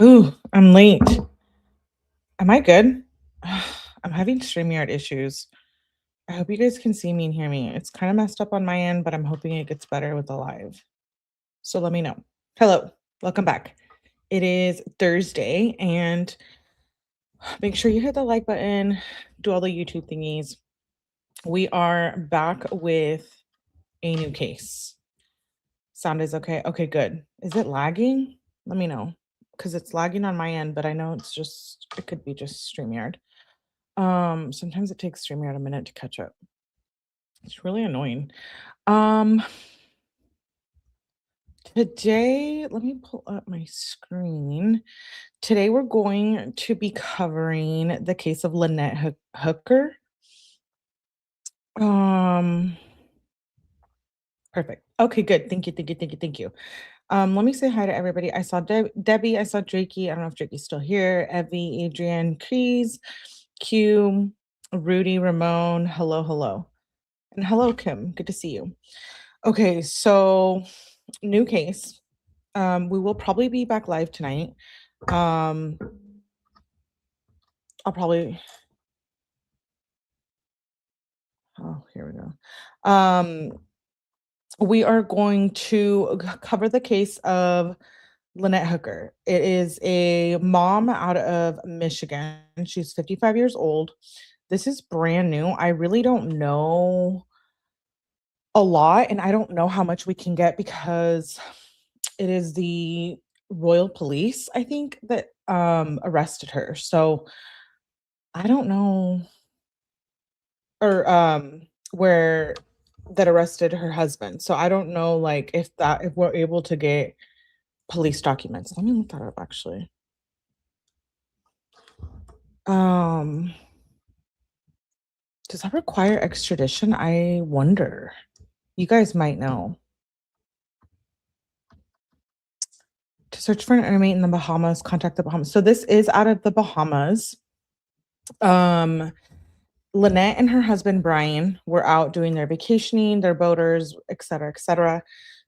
Ooh, I'm late. Am I good? I'm having StreamYard issues. I hope you guys can see me and hear me. It's kind of messed up on my end, but I'm hoping it gets better with the live. So let me know. Hello, welcome back. It is Thursday, and make sure you hit the like button, do all the YouTube thingies. We are back with a new case. Sound is okay? Okay, good. Is it lagging? Let me know because it's lagging on my end, but I know it could be just StreamYard. Sometimes it takes StreamYard a minute to catch up. It's really annoying. Um, Today, let me pull up my screen. Today, we're going to be covering the case of Lynette Hooker. Um, Perfect. Okay, good. Thank you. Let me say hi to everybody. I saw Debbie, I saw Drakey. I don't know if Drakey's still here. Evie, Adrian, Crees, Q, Rudy, Ramon. Hello, hello. And hello, Kim. Good to see you. Okay, so new case. We will probably be back live tonight. Um, I'll probably. Oh, here we go. We are going to cover the case of Lynette Hooker. It is a mom out of Michigan. She's 55 years old. This is brand new. I really don't know a lot, and I don't know how much we can get because it is the Royal Police, I think, that arrested her. So I don't know, or where that arrested her husband. So I don't know, like, if we're able to get police documents. Let me look that up actually. Um does that require extradition? I wonder. You guys might know. To search for an inmate in the Bahamas, contact the Bahamas. So this is out of the Bahamas. Um, Lynette and her husband Brian were out doing their vacationing, their boaters, et cetera, et cetera.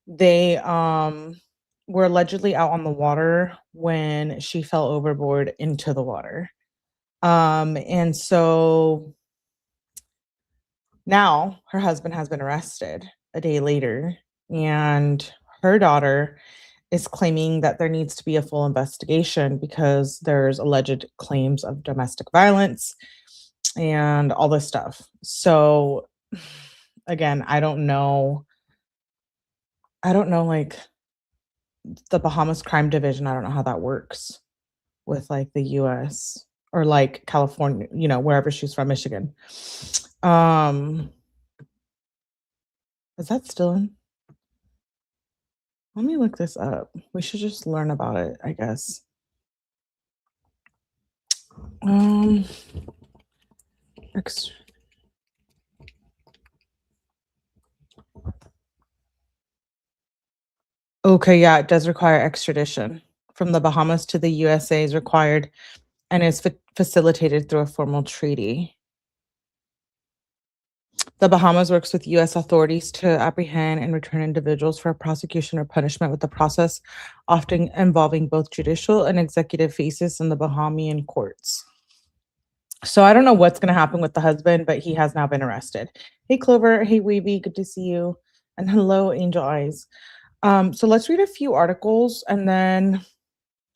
They were allegedly out on the water when she fell overboard into the water. And so now her husband has been arrested a day later, and her daughter is claiming that there needs to be a full investigation because there's alleged claims of domestic violence and all this stuff. So again, I don't know like the Bahamas crime division. I don't know how that works with like the US or like California, wherever she's from, Michigan. Um is that still in? Let me look this up. We should just learn about it, I guess. Um ex- Okay, yeah, it does require extradition from the Bahamas to the USA is required and is facilitated through a formal treaty. The Bahamas works with US authorities to apprehend and return individuals for prosecution or punishment with the process often involving both judicial and executive phases in the Bahamian courts. So I don't know what's going to happen with the husband, but he has now been arrested. Hey Clover, hey Weeby, good to see you. And hello Angel Eyes. So let's read a few articles and then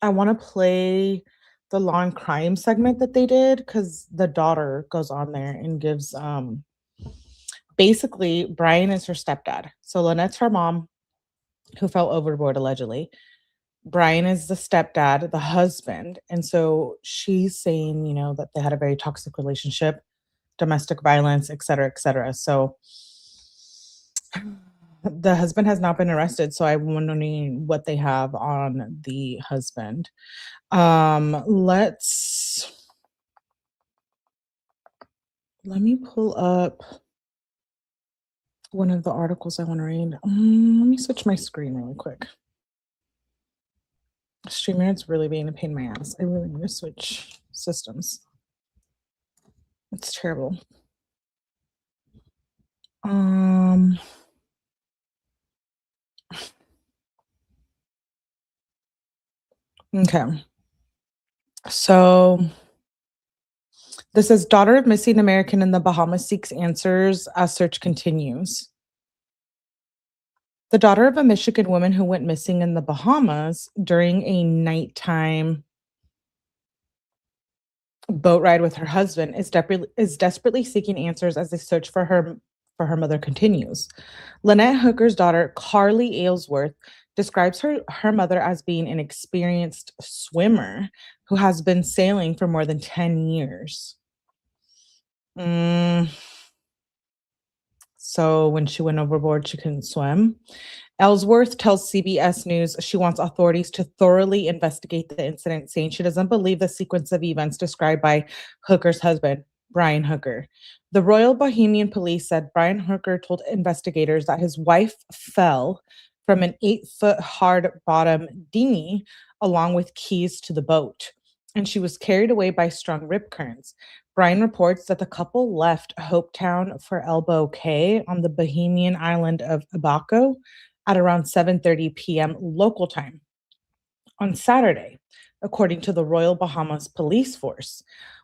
I want to play the law and crime segment that they did because the daughter goes on there and gives basically Brian is her stepdad. So Lynette's her mom who fell overboard allegedly. Brian is the stepdad, the husband. And so she's saying, that they had a very toxic relationship, domestic violence, et cetera, et cetera. So the husband has not been arrested. So I'm wondering what they have on the husband. Let me pull up one of the articles I want to read. Let me switch my screen really quick. StreamYard's really being a pain in my ass. I really need to switch systems. It's terrible. Um, Okay. So this is daughter of missing American in the Bahamas seeks answers as search continues. The daughter of a Michigan woman who went missing in the Bahamas during a nighttime boat ride with her husband is desperately seeking answers as the search for her mother continues. Lynette Hooker's daughter, 𝗠𝗲𝗹𝗆𝗆𝗆𝗆, describes her mother as being an experienced swimmer who has been sailing for more than 10 years. Mm, so when she went overboard, she couldn't swim. Ellsworth tells CBS News she wants authorities to thoroughly investigate the incident, saying she doesn't believe the sequence of events described by Hooker's husband, Brian Hooker. The Royal Bahamian Police said Brian Hooker told investigators that his wife fell from an 8-foot hard bottom dinghy along with keys to the boat, and she was carried away by strong rip currents. Brian reports that the couple left Hopetown for 𝗝𝗏𝗆𝗆 on the Bahamian island of 𝗝𝗏𝗆𝗆 at around 7:30 p.m. local time on Saturday, according to the Royal Bahamas Police Force.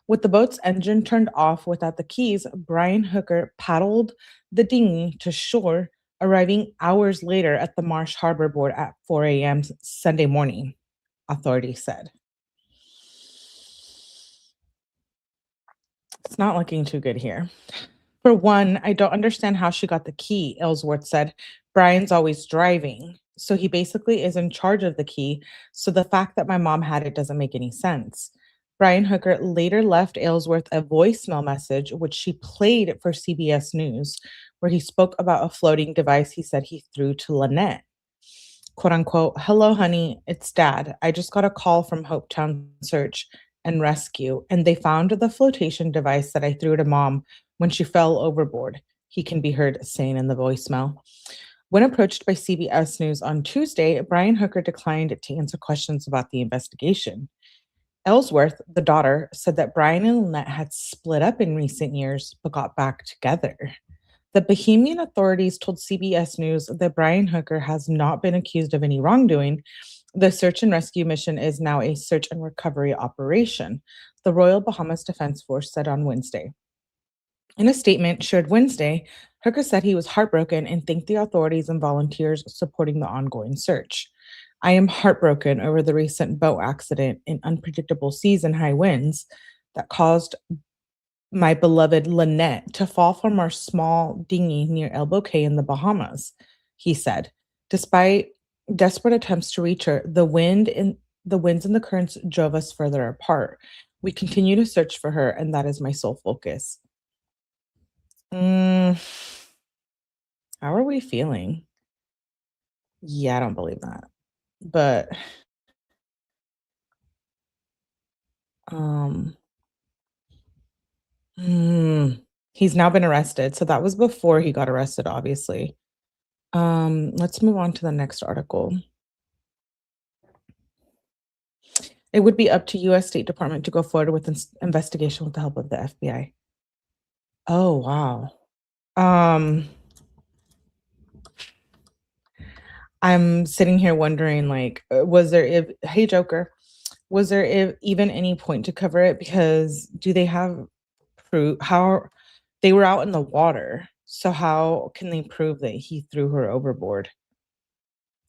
With the boat's engine turned off without the keys, Brian Hooker paddled the dinghy to shore, arriving hours later at the Marsh Harbor Board at 4 a.m. Sunday morning, authorities said. It's not looking too good here. For one, I don't understand how she got the key, Ellsworth said. Brian's always driving, so he basically is in charge of the key. So the fact that my mom had it doesn't make any sense. Brian Hooker later left Ellsworth a voicemail message, which she played for CBS News, where he spoke about a floating device he said he threw to Lynette. "Quote unquote, hello, honey, it's dad. I just got a call from Hopetown Search and Rescue, and they found the flotation device that I threw to mom when she fell overboard," he can be heard saying in the voicemail. When approached by CBS News on Tuesday, Brian Hooker declined to answer questions about the investigation. Ellsworth, the daughter, said that Brian and Lynette had split up in recent years but got back together. The Bahamian authorities told CBS News that Brian Hooker has not been accused of any wrongdoing. The search and rescue mission is now a search and recovery operation, the Royal Bahamas Defense Force said on Wednesday. In a statement shared Wednesday, Hooker said he was heartbroken and thanked the authorities and volunteers supporting the ongoing search. "I am heartbroken over the recent boat accident and unpredictable seas and high winds that caused my beloved Lynette to fall from our small dinghy near 𝗝𝗏𝗆𝗆𝗆 in the Bahamas," he said. Despite desperate attempts to reach her, the winds and the currents drove us further apart. We continue to search for her, and that is my sole focus. Mm, how are we feeling? Yeah, I don't believe that. But um he's now been arrested. So that was before he got arrested, obviously. Let's move on to the next article. It would be up to US State Department to go forward with an investigation with the help of the FBI. Oh, wow. Um I'm sitting here wondering, like, was there if hey Joker, was there even any point to cover it? Because do they have proof? How they were out in the water, so how can they prove that he threw her overboard?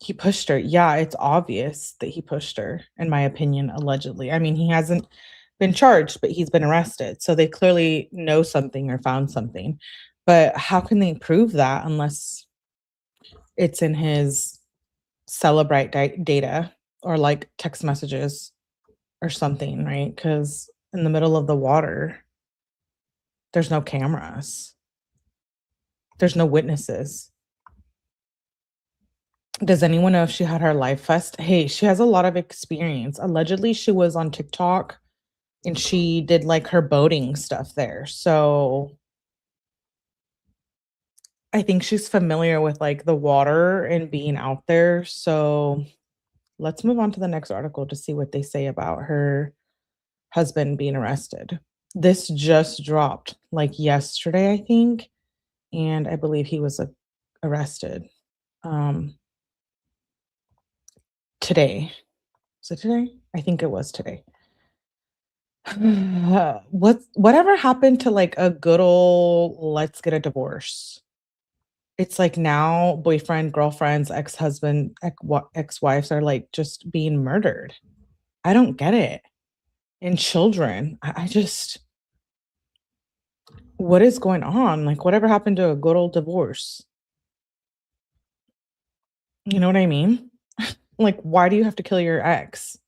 He pushed her. Yeah, it's obvious that he pushed her, in my opinion, allegedly. I mean, he hasn't been charged, but he's been arrested. So they clearly know something or found something. But how can they prove that unless it's in his Celebrite data or like text messages or something, right? Because in the middle of the water, there's no cameras, there's no witnesses. Does anyone know if she had her life vest? Hey, she has a lot of experience. Allegedly, she was on TikTok and she did like her boating stuff there. So I think she's familiar with like the water and being out there. So let's move on to the next article to see what they say about her husband being arrested. This just dropped like yesterday, I think, and I believe he was arrested um today. Is it today? I think it was today. Whatever happened to like a good old let's get a divorce? It's like now boyfriend, girlfriends, ex-husband, ex-wives are like just being murdered. I don't get it. And children. I just what is going on? Like whatever happened to a good old divorce? You know what I mean? Like why do you have to kill your ex?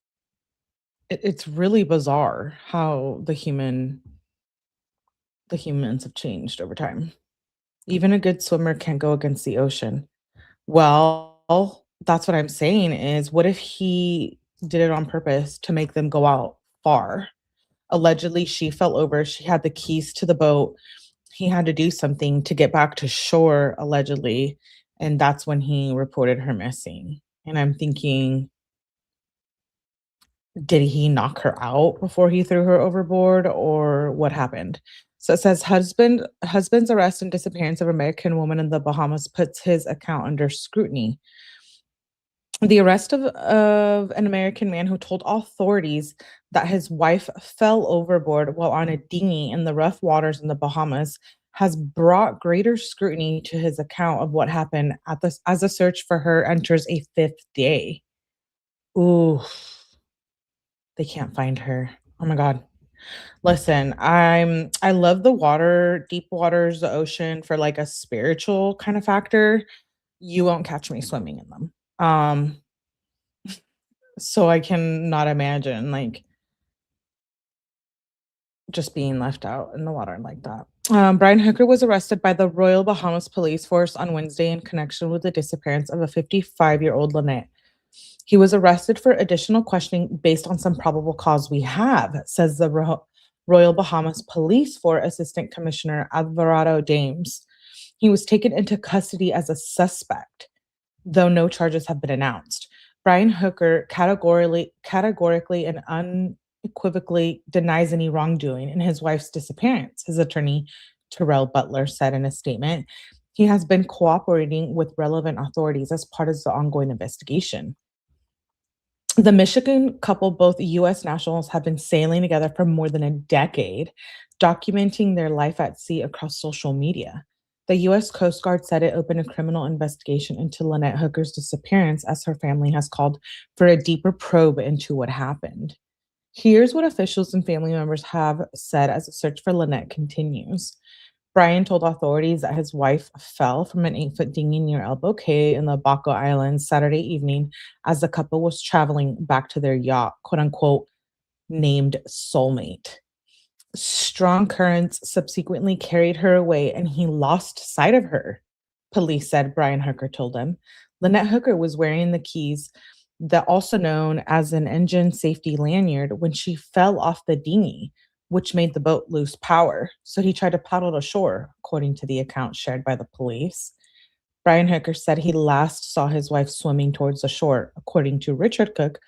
It's really bizarre how the humans have changed over time. Even a good swimmer can't go against the ocean. Well, that's what I'm saying is what if he did it on purpose to make them go out far? Allegedly, she fell over. She had the keys to the boat. He had to do something to get back to shore, allegedly. And that's when he reported her missing. And I'm thinking, did he knock her out before he threw her overboard or what happened? So it says husband's arrest and disappearance of American woman in the Bahamas puts his account under scrutiny. The arrest of an American man who told authorities that his wife fell overboard while on a dinghy in the rough waters in the Bahamas has brought greater scrutiny to his account of what happened at this as a search for her enters a fifth day. Ooh, they can't find her. Oh my God. Listen, I love the water, deep waters, the ocean for like a spiritual kind of factor. You won't catch me swimming in them. So I cannot imagine like just being left out in the water like that. Brian Hooker was arrested by the Royal Bahamas Police Force on Wednesday in connection with the disappearance of a 55-year-old Lynette. He was arrested for additional questioning based on some probable cause we have, says the Royal Bahamas Police for Assistant Commissioner 𝗍𝗲𝗹𝗆𝗍𝗍𝗍𝗍. He was taken into custody as a suspect, though no charges have been announced. Brian Hooker categorically and unequivocally denies any wrongdoing in his wife's disappearance, his attorney, Terrell Butler, said in a statement. He has been cooperating with relevant authorities as part of the ongoing investigation. The Michigan couple, both U.S. nationals, have been sailing together for more than a decade, documenting their life at sea across social media. The U.S. Coast Guard said it opened a criminal investigation into Lynette Hooker's disappearance, as her family has called for a deeper probe into what happened. Here's what officials and family members have said as the search for Lynette continues. Brian told authorities that his wife fell from an 8-foot dinghy near Elbow Cay in the Baco Islands Saturday evening as the couple was traveling back to their yacht, quote unquote, named Soulmate. Strong currents subsequently carried her away and he lost sight of her, police said, Brian Hooker told them. Lynette Hooker was wearing the keys, that also known as an engine safety lanyard, when she fell off the dinghy, which made the boat lose power. So he tried to paddle to shore, according to the account shared by the police. Brian Hooker said he last saw his wife swimming towards the shore, according to Richard Cook,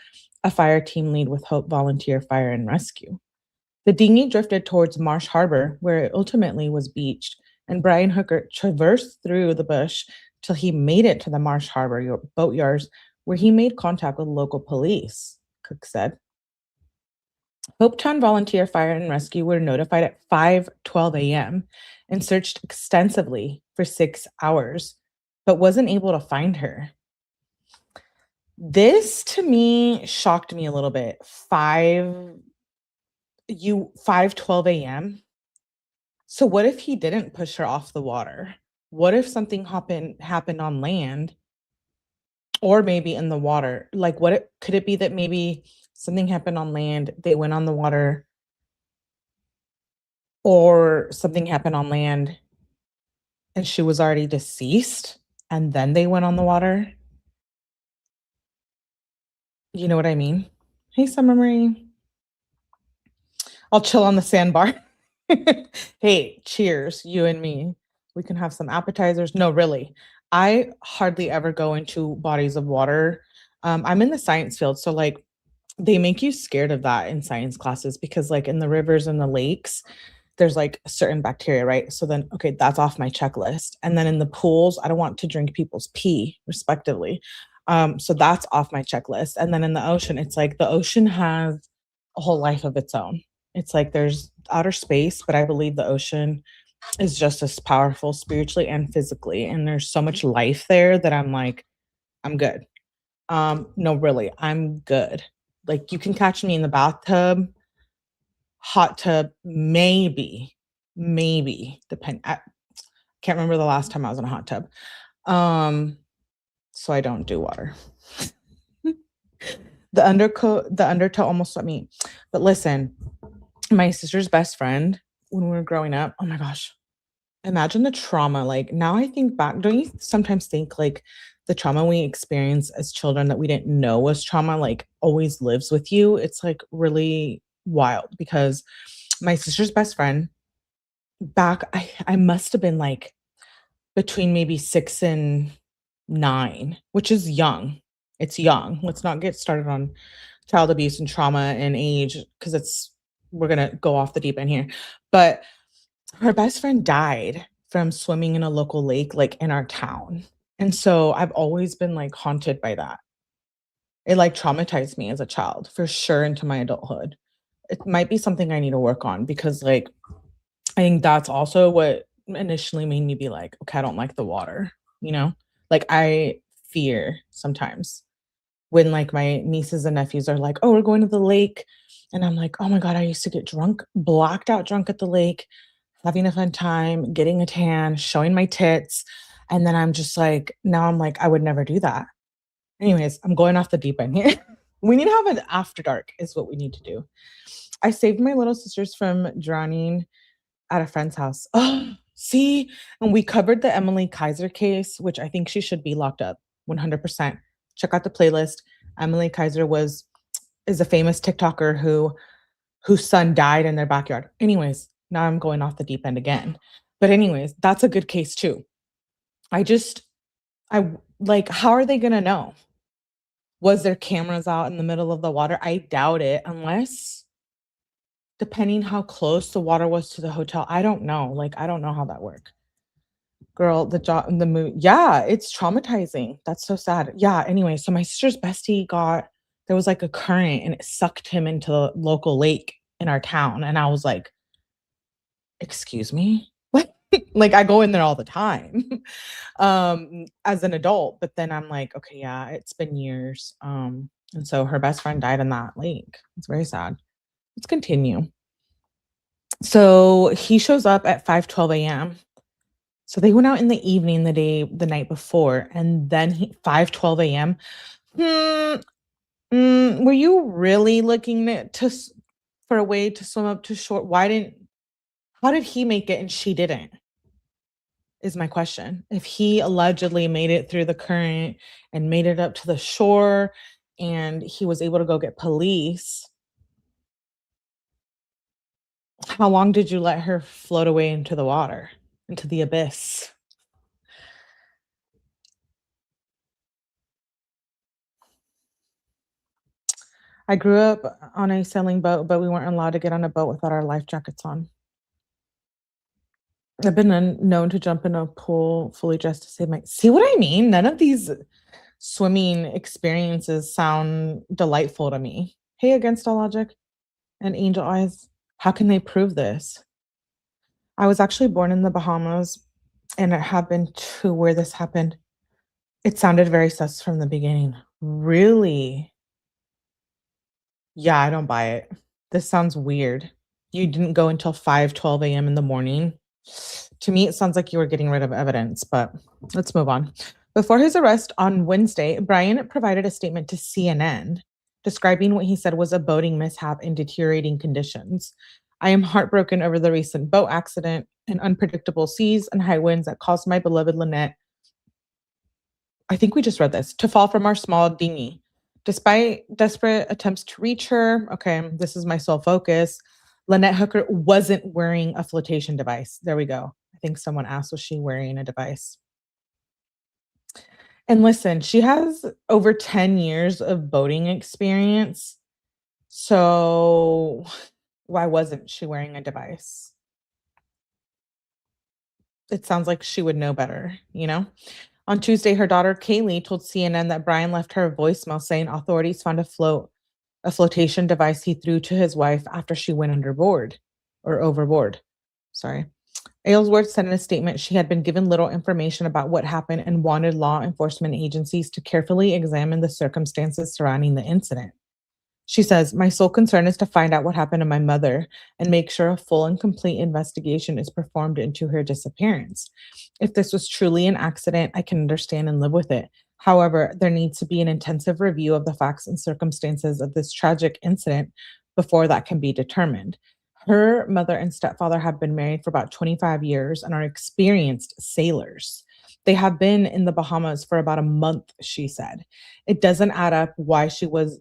a fire team lead with Hope Volunteer Fire and Rescue. The dinghy drifted towards Marsh Harbor, where it ultimately was beached, and Brian Hooker traversed through the bush till he made it to the Marsh Harbor boatyards, where he made contact with local police, Cook said. Hopetown Volunteer Fire and Rescue were notified at 5:12 a.m. and searched extensively for 6 hours, but wasn't able to find her. This to me shocked me a little bit. 5:12 a.m. So what if he didn't push her off the water? What if something happened on land or maybe in the water? Like could it be that maybe something happened on land, they went on the water, or something happened on land and she was already deceased and then they went on the water? You know what I mean? Hey, Summer Marie. I'll chill on the sandbar. Hey, cheers, you and me. We can have some appetizers. No, really. I hardly ever go into bodies of water. I'm in the science field, so like they make you scared of that in science classes because like in the rivers and the lakes, there's like certain bacteria, right? So then, okay, that's off my checklist. And then in the pools, I don't want to drink people's pee, respectively. So that's off my checklist. And then in the ocean, it's like the ocean has a whole life of its own. It's like there's outer space, but I believe the ocean is just as powerful spiritually and physically. And there's so much life there that I'm like, I'm good. No, really, I'm good. Like you can catch me in the bathtub, hot tub, maybe, depend. I can't remember the last time I was in a hot tub. So I don't do water. The undertow almost swept me. But listen, my sister's best friend when we were growing up, oh my gosh, imagine the trauma. Like now I think back, don't you sometimes think like the trauma we experience as children that we didn't know was trauma, like always lives with you? It's like really wild because my sister's best friend I must have been like between maybe 6 and 9, which is young. It's young. Let's not get started on child abuse and trauma and age because we're gonna go off the deep end here. But her best friend died from swimming in a local lake, like in our town. And so I've always been like haunted by that. It like traumatized me as a child for sure into my adulthood. It might be something I need to work on because like I think that's also what initially made me be like, okay, I don't like the water, you know? Like I fear sometimes when like my nieces and nephews are like, "Oh, we're going to the lake." And I'm like, "Oh my God, I used to get drunk, blacked out drunk at the lake, having a fun time, getting a tan, showing my tits." And then I'm just like, now I'm like, I would never do that. Anyways, I'm going off the deep end here. We need to have an after dark, is what we need to do. I saved my little sisters from drowning at a friend's house. Oh, see? And we covered the 𝗲𝗻𝗄𝗃𝗍𝒫 case, which I think she should be locked up 100%. Check out the playlist. 𝗲𝗻𝗄𝗃𝗍𝒫 is a famous TikToker whose son died in their backyard. Anyways, now I'm going off the deep end again. But anyways, that's a good case too. I just I like how are they going to know? Was there cameras out in the middle of the water? I doubt it unless depending how close the water was to the hotel. I don't know. Like I don't know how that worked. Girl, the movie, yeah, it's traumatizing. That's so sad. Yeah, anyway, so my sister's bestie there was like a current and it sucked him into the local lake in our town. And I was like, excuse me? What? Like I go in there all the time, as an adult, but then I'm like, okay, yeah, it's been years. And so her best friend died in that lake. It's very sad. Let's continue. So he shows up at 5:12 a.m. So they went out in the evening the night before, and then 5:12 a.m. Hmm, were you really looking for a way to swim up to shore? How did he make it and she didn't? Is my question. If he allegedly made it through the current and made it up to the shore and he was able to go get police, how long did you let her float away into the water, into the abyss? I grew up on a sailing boat, but we weren't allowed to get on a boat without our life jackets on. I've been known to jump in a pool fully dressed to save my. See what I mean? None of these swimming experiences sound delightful to me. Hey, against all logic and angel eyes, how can they prove this? I was actually born in the Bahamas and it happened to where this happened. It sounded very sus from the beginning. Really? Yeah, I don't buy it. This sounds weird. You didn't go until 5:12 a.m. in the morning. To me, it sounds like you were getting rid of evidence, but let's move on. Before his arrest on Wednesday, Brian provided a statement to CNN describing what he said was a boating mishap in deteriorating conditions. I am heartbroken over the recent boat accident and unpredictable seas and high winds that caused my beloved Lynette, I think we just read this, to fall from our small dinghy. Despite desperate attempts to reach her, okay, this is my sole focus. Lynette Hooker wasn't wearing a flotation device. There we go. I think someone asked, was she wearing a device? And listen, she has over 10 years of boating experience. So why wasn't she wearing a device? It sounds like she would know better, you know? On Tuesday, her daughter Kaylee told CNN that Brian left her a voicemail saying authorities found a flotation device he threw to his wife after she went underboard or overboard. Sorry. Aylesworth said in a statement she had been given little information about what happened and wanted law enforcement agencies to carefully examine the circumstances surrounding the incident. She says, "My sole concern is to find out what happened to my mother and make sure a full and complete investigation is performed into her disappearance. If this was truly an accident, I can understand and live with it. However, there needs to be an intensive review of the facts and circumstances of this tragic incident before that can be determined." Her mother and stepfather have been married for about 25 years and are experienced sailors. They have been in the Bahamas for about a month, she said. It doesn't add up why she was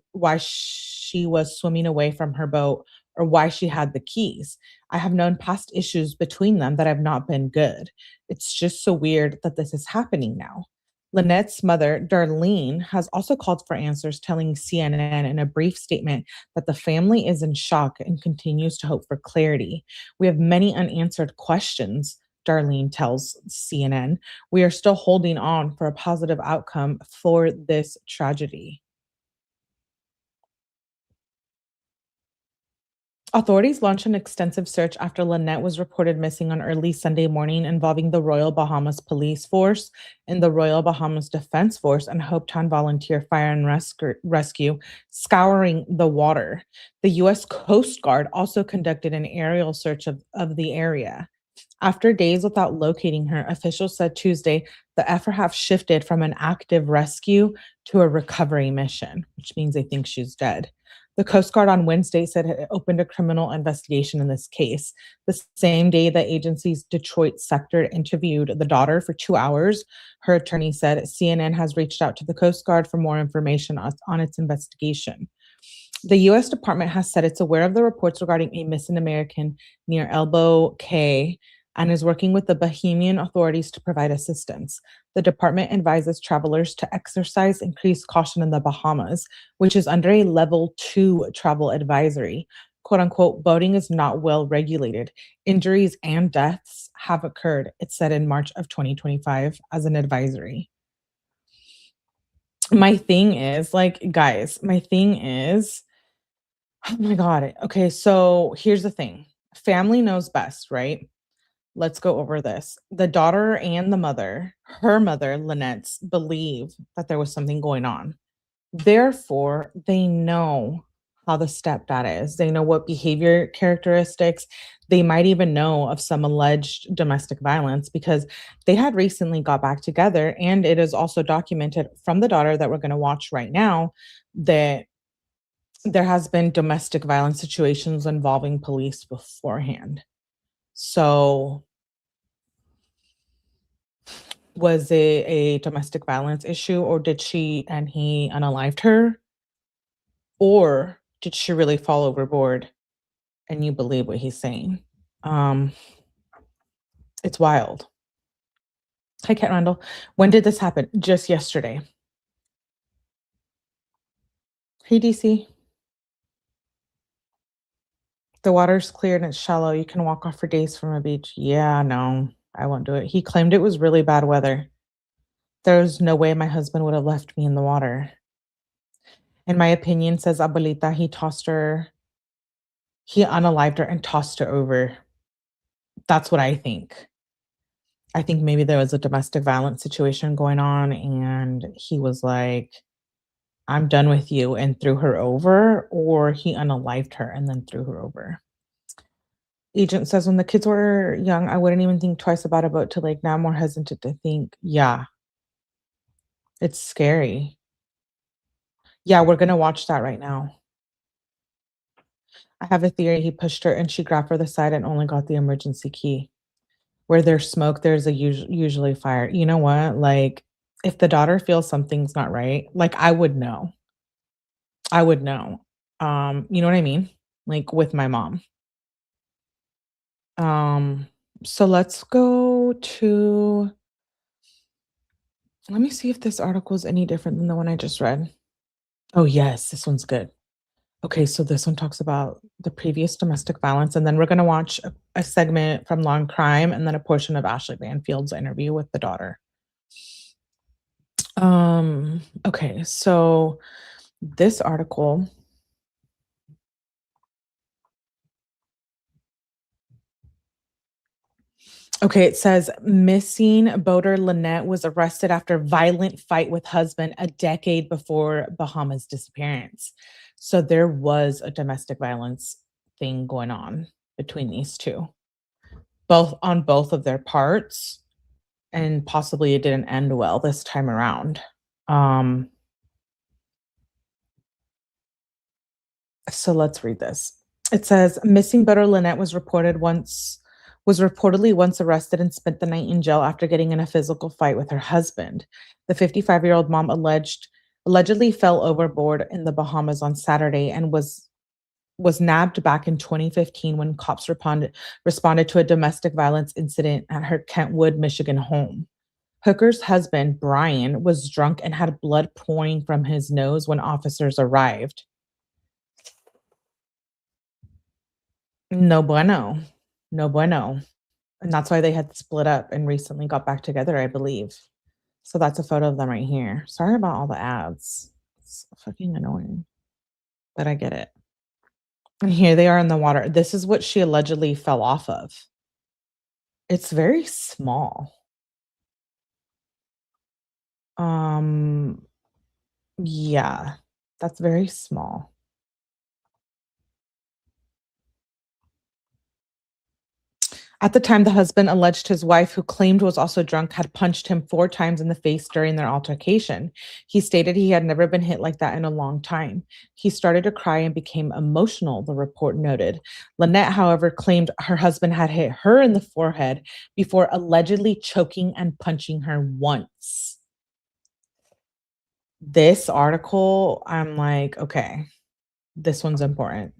swimming away from her boat or why she had the keys. I have known past issues between them that have not been good. It's just so weird that this is happening now. Lynette's mother, Darlene, has also called for answers, telling CNN in a brief statement that the family is in shock and continues to hope for clarity. "We have many unanswered questions," Darlene tells CNN. "We are still holding on for a positive outcome for this tragedy." Authorities launched an extensive search after Lynette was reported missing on early Sunday morning, involving the Royal Bahamas Police Force and the Royal Bahamas Defense Force and 𝗏𝗏𝗏𝗏𝗏 Volunteer Fire and Rescue, scouring the water. The U.S. Coast Guard also conducted an aerial search of the area. After days without locating her, officials said Tuesday the effort have shifted from an active rescue to a recovery mission, which means they think she's dead. The Coast Guard on Wednesday said it opened a criminal investigation in this case. The same day the agency's Detroit sector interviewed the daughter for 2 hours, her attorney said CNN has reached out to the Coast Guard for more information on its investigation. The U.S. Department has said it's aware of the reports regarding a missing American near 𝗏𝗏𝗏𝗏𝗏 and is working with the Bahamian authorities to provide assistance. The department advises travelers to exercise increased caution in the Bahamas, which is under a level 2 travel advisory. "Quote unquote, boating is not well regulated. Injuries and deaths have occurred," it said in March of 2025 as an advisory. My thing is, oh my God. Okay, so here's the thing. Family knows best, right? Let's go over this. The daughter and the mother, her mother, Lynette's, believe that there was something going on. Therefore, they know how the stepdad is. They know what behavior characteristics. They might even know of some alleged domestic violence because they had recently got back together. And it is also documented from the daughter that we're going to watch right now that there has been domestic violence situations involving police beforehand. So was it a domestic violence issue, or did she and he unalived her? Or did she really fall overboard and you believe what he's saying? Um, it's wild. Hi, Kat Randall. When did this happen? Just yesterday. Hey, DC. The water's clear and it's shallow. You can walk off for days from a beach. Yeah, no, I won't do it. He claimed it was really bad weather. There's no way my husband would have left me in the water. In my opinion, says Abuelita, he unalived her and tossed her over. That's what I think. I think maybe there was a domestic violence situation going on and he was like, "I'm done with you," and threw her over, or he unalived her and then threw her over. Agent says, "When the kids were young, I wouldn't even think twice about a boat to lake. Now I'm more hesitant to think." Yeah, it's scary. Yeah, we're gonna watch that right now. I have a theory he pushed her and she grabbed for the side and only got the emergency key. Where there's smoke, there's usually fire. You know what? Like, if the daughter feels something's not right, like, I would know. I would know. You know what I mean? Like, with my mom. Um, so let's go to let me see if this article is any different than the one I just read. Oh, yes, this one's good. Okay, so this one talks about the previous domestic violence, and then we're gonna watch a segment from Law and Crime and then a portion of Ashley Banfield's interview with the daughter. Okay, so this article, okay, it says missing boater Lynette was arrested after violent fight with husband a decade before Bahamas disappearance. So there was a domestic violence thing going on between these two, both on both of their parts, and possibly it didn't end well this time around. Um, so let's read this. It says missing boater Lynette was reportedly once arrested and spent the night in jail after getting in a physical fight with her husband. The 55-year-old mom allegedly fell overboard in the Bahamas on Saturday and was nabbed back in 2015 when cops responded to a domestic violence incident at her Kentwood, Michigan home. Hooker's husband, Brian, was drunk and had blood pouring from his nose when officers arrived. No bueno. No bueno. And that's why they had split up and recently got back together, I believe. So that's a photo of them right here. Sorry about all the ads. It's fucking annoying, but I get it. And here they are in the water. This is what she allegedly fell off of. It's very small. Um, yeah, that's very small. At the time, the husband alleged his wife, who claimed was also drunk, had punched him 4 times in the face during their altercation. He stated he had never been hit like that in a long time. He started to cry and became emotional, the report noted. Lynette, however, claimed her husband had hit her in the forehead before allegedly choking and punching her once. This article, I'm like, okay, this one's important.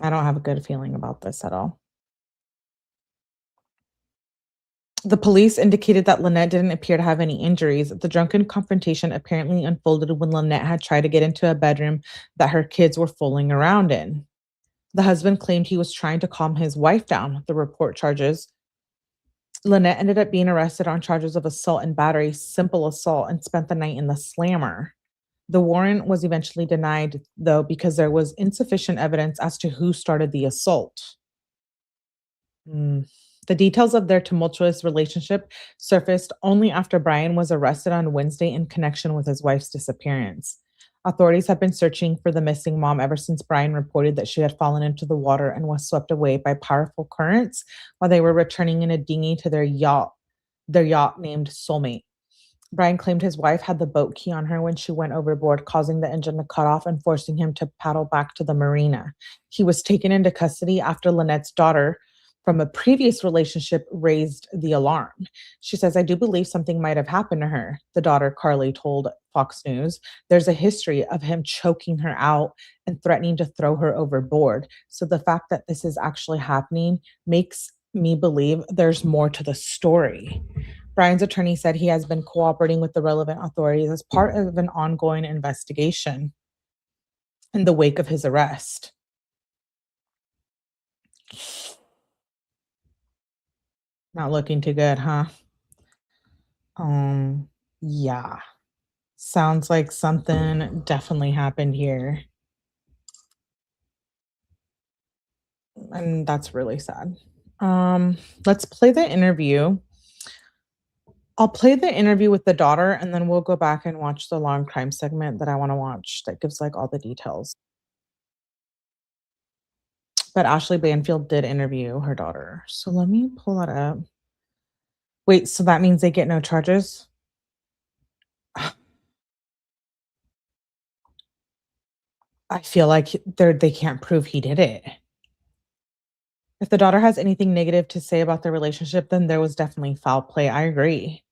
I don't have a good feeling about this at all. The police indicated that Lynette didn't appear to have any injuries. The drunken confrontation apparently unfolded when Lynette had tried to get into a bedroom that her kids were fooling around in. The husband claimed he was trying to calm his wife down. The report charges Lynette ended up being arrested on charges of assault and battery, simple assault, and spent the night in the slammer. The warrant was eventually denied, though, because there was insufficient evidence as to who started the assault. Mm. The details of their tumultuous relationship surfaced only after Brian was arrested on Wednesday in connection with his wife's disappearance. Authorities have been searching for the missing mom ever since Brian reported that she had fallen into the water and was swept away by powerful currents while they were returning in a dinghy to their yacht named Soulmate. Brian claimed his wife had the boat key on her when she went overboard, causing the engine to cut off and forcing him to paddle back to the marina. He was taken into custody after Lynette's daughter from a previous relationship raised the alarm. She says, I do believe something might have happened to her. The daughter, Carly, told Fox News. There's a history of him choking her out and threatening to throw her overboard. So the fact that this is actually happening makes me believe there's more to the story. Brian's attorney said he has been cooperating with the relevant authorities as part of an ongoing investigation in the wake of his arrest. Not looking too good, huh? Um, yeah. Sounds like something definitely happened here. And that's really sad. Let's play the interview. I'll play the interview with the daughter and then we'll go back and watch the long crime segment that I want to watch that gives like all the details. But Ashley Banfield did interview her daughter. So let me pull that up. Wait, so that means they get no charges? I feel like they can't prove he did it. If the daughter has anything negative to say about their relationship, then there was definitely foul play. I agree.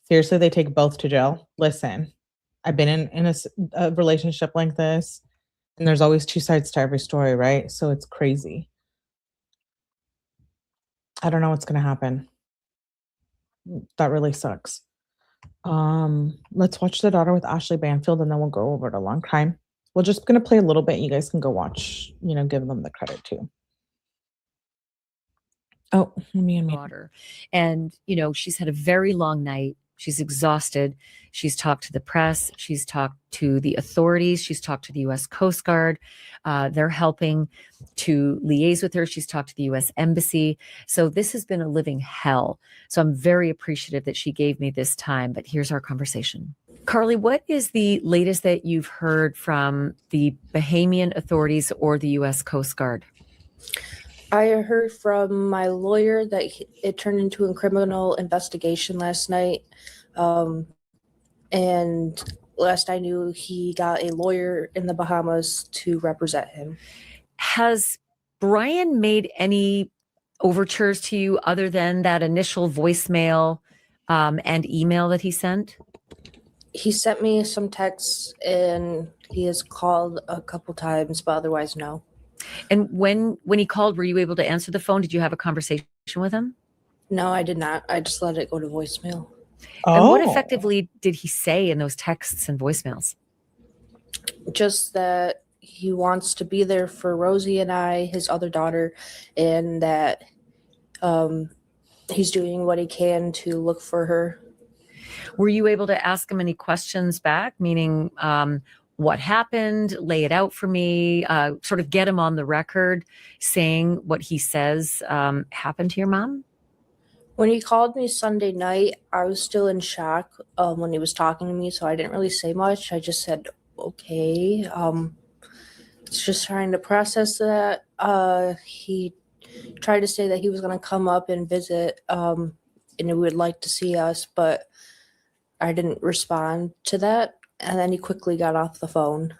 Seriously, they take both to jail. Listen, I've been in a relationship like this, and there's always two sides to every story, right? So it's crazy. I don't know what's gonna happen. That really sucks. Let's watch The Daughter with Ashley Banfield, and then we'll go over to Long Crime. We're just gonna play a little bit. You guys can go watch, give them the credit too. Oh, let me unmute. Daughter. And, you know, she's had a very long night. She's exhausted. She's talked to the press. She's talked to the authorities. She's talked to the U.S. Coast Guard. They're helping to liaise with her. She's talked to the U.S. Embassy. So this has been a living hell. So I'm very appreciative that she gave me this time. But here's our conversation. Carly, what is the latest that you've heard from the Bahamian authorities or the U.S. Coast Guard? I heard from my lawyer that it turned into a criminal investigation last night. And last I knew, he got a lawyer in the Bahamas to represent him. Has Brian made any overtures to you other than that initial voicemail and email that he sent? He sent me some texts and he has called a couple times, but otherwise, no. And when he called, were you able to answer the phone? Did you have a conversation with him? No, I did not. I just let it go to voicemail. And what effectively did he say in those texts and voicemails? Just that he wants to be there for Rosie and I, his other daughter, and that he's doing what he can to look for her. Were you able to ask him any questions back, meaning what happened, lay it out for me, sort of get him on the record saying what he says happened to your mom? When he called me Sunday night, I was still in shock when he was talking to me, so I didn't really say much. I just said, okay. It's just trying to process that. He tried to say that he was going to come up and visit and he would like to see us, but I didn't respond to that. And then he quickly got off the phone.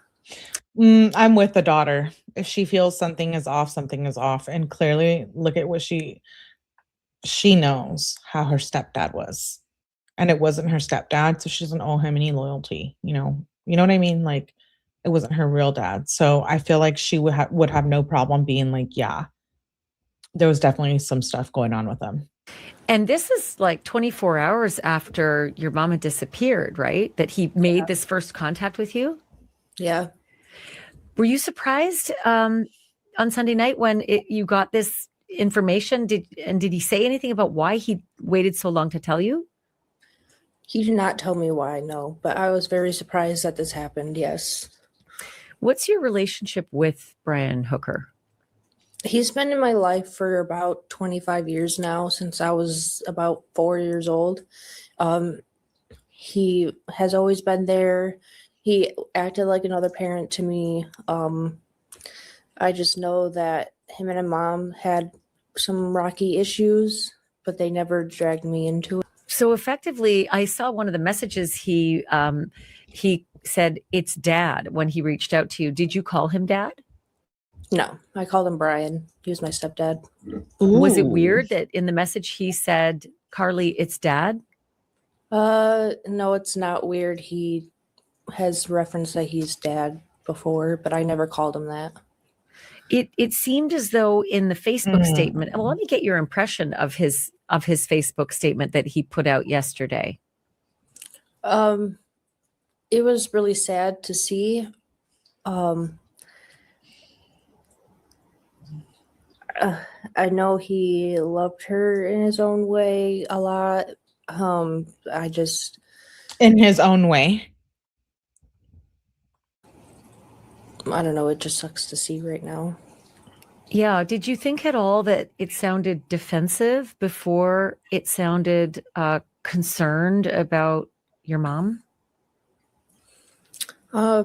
I'm with the daughter. If she feels something is off, something is off. And clearly, look at what she knows how her stepdad was. And it wasn't her stepdad, so she doesn't owe him any loyalty. You know what I mean? Like, it wasn't her real dad. So I feel like she would have no problem being like, yeah, there was definitely some stuff going on with them. And this is like 24 hours after your mom had disappeared, right? That he made this first contact with you? Yeah. Were you surprised on Sunday night when you got this information? Did he say anything about why he waited so long to tell you? He did not tell me why, no. But I was very surprised that this happened, yes. What's your relationship with Brian Hooker? He's been in my life for about 25 years now, since I was about 4 years old. He has always been there. He acted like another parent to me. I just know that him and my mom had some rocky issues, but they never dragged me into it. So effectively, I saw one of the messages he said, "It's Dad," when he reached out to you. Did you call him Dad? No, I called him Brian. He was my stepdad. Ooh. Was it weird that in the message he said, "Carly, it's Dad"? No, it's not weird. He has referenced that he's Dad before, but I never called him that. It seemed as though in the Facebook statement. Well, let me get your impression of his Facebook statement that he put out yesterday. It was really sad to see. I know he loved her in his own way a lot. In his own way. I don't know. It just sucks to see right now. Yeah. Did you think at all that it sounded defensive before it sounded concerned about your mom? I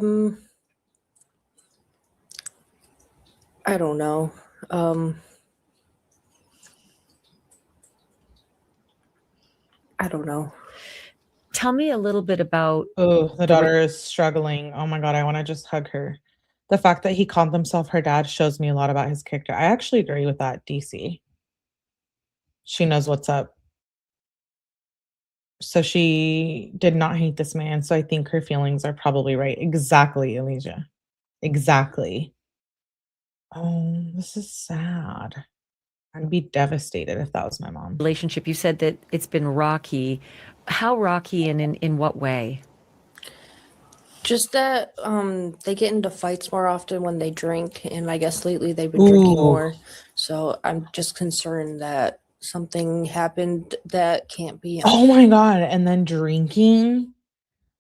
don't know. I don't know. Tell me a little bit about... Oh, the daughter is struggling. Oh my God, I want to just hug her. The fact that he called himself her dad shows me a lot about his character. I actually agree with that, DC. She knows what's up. So she did not hate this man. So I think her feelings are probably right. Exactly, Elijah. Exactly. Oh, this is sad. I'd be devastated if that was my mom. Relationship, you said that it's been rocky. How rocky and in what way? Just that they get into fights more often when they drink, and I guess lately they've been drinking more. So I'm just concerned that something happened that can't be Oh my God. And then drinking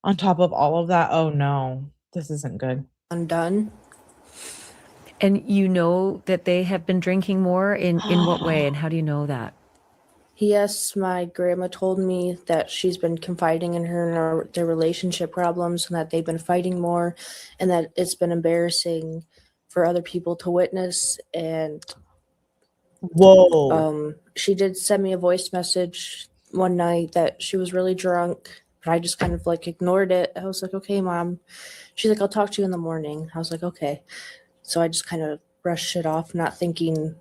on top of all of that. Oh no, this isn't good. undone. And you know that they have been drinking more in what way? And how do you know that? Yes, my grandma told me that she's been confiding in her and their relationship problems and that they've been fighting more and that it's been embarrassing for other people to witness. And Whoa. she did send me a voice message one night that she was really drunk, but I just kind of like ignored it. I was like, okay, Mom. She's like, I'll talk to you in the morning. I was like, okay. So I just kind of brushed it off, not thinking,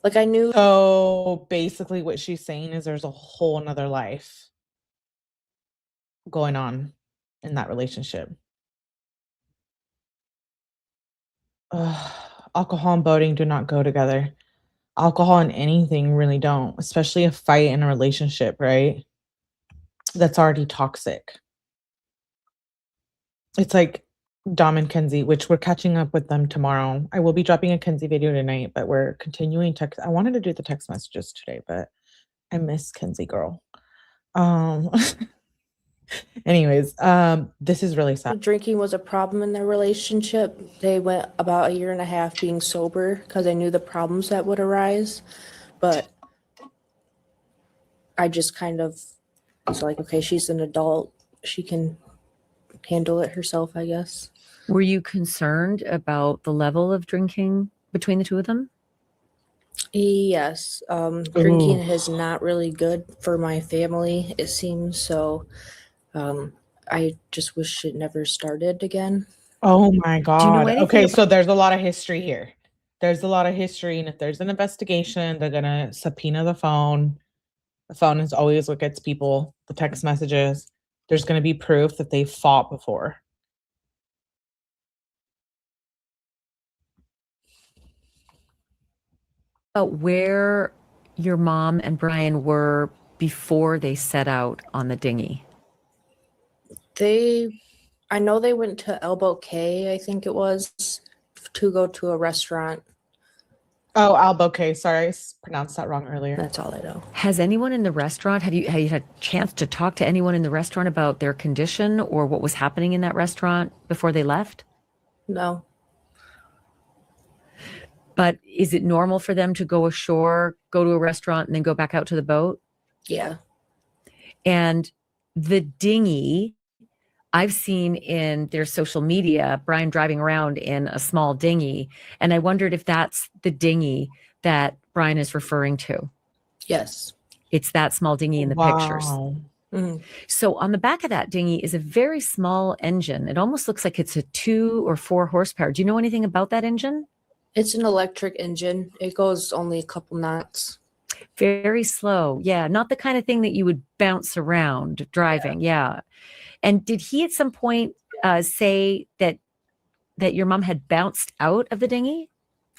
like I knew. So basically what she's saying is there's a whole nother life going on in that relationship. Ugh. Alcohol and boating do not go together. Alcohol and anything really don't, especially a fight in a relationship, right? That's already toxic. It's like Dom and Kenzie, which we're catching up with them tomorrow. I will be dropping a Kenzie video tonight, but we're continuing text. I wanted to do the text messages today, but I miss Kenzie girl. Anyways, this is really sad. Drinking was a problem in their relationship. They went about 1.5 years being sober because they knew the problems that would arise. But I just kind of was like, okay, she's an adult. She can handle it herself, I guess. Were you concerned about the level of drinking between the two of them? Yes. Drinking is not really good for my family, it seems. So I just wish it never started again. Oh my God. Do you know anything Okay, so there's a lot of history here. There's a lot of history, and if there's an investigation, they're gonna subpoena the phone. The phone is always what gets people, the text messages. There's gonna be proof that they fought before. About where your mom and Brian were before they set out on the dinghy? I know they went to 𝗍𝗲𝗃𝗃, I think it was, to go to a restaurant. Oh, 𝗍𝗲𝗃𝗃. Sorry, I pronounced that wrong earlier. That's all I know. Has anyone in the restaurant, have you had a chance to talk to anyone in the restaurant about their condition or what was happening in that restaurant before they left? No. But is it normal for them to go ashore, go to a restaurant, and then go back out to the boat? Yeah. And the dinghy, I've seen in their social media, Brian driving around in a small dinghy. And I wondered if that's the dinghy that Brian is referring to. Yes. It's that small dinghy in the pictures. Mhm. So on the back of that dinghy is a very small engine. It almost looks like it's a 2 or 4 horsepower. Do you know anything about that engine? It's an electric engine. It goes only a couple knots. Very slow. Yeah. Not the kind of thing that you would bounce around driving. Yeah. And did he at some point say that your mom had bounced out of the dinghy?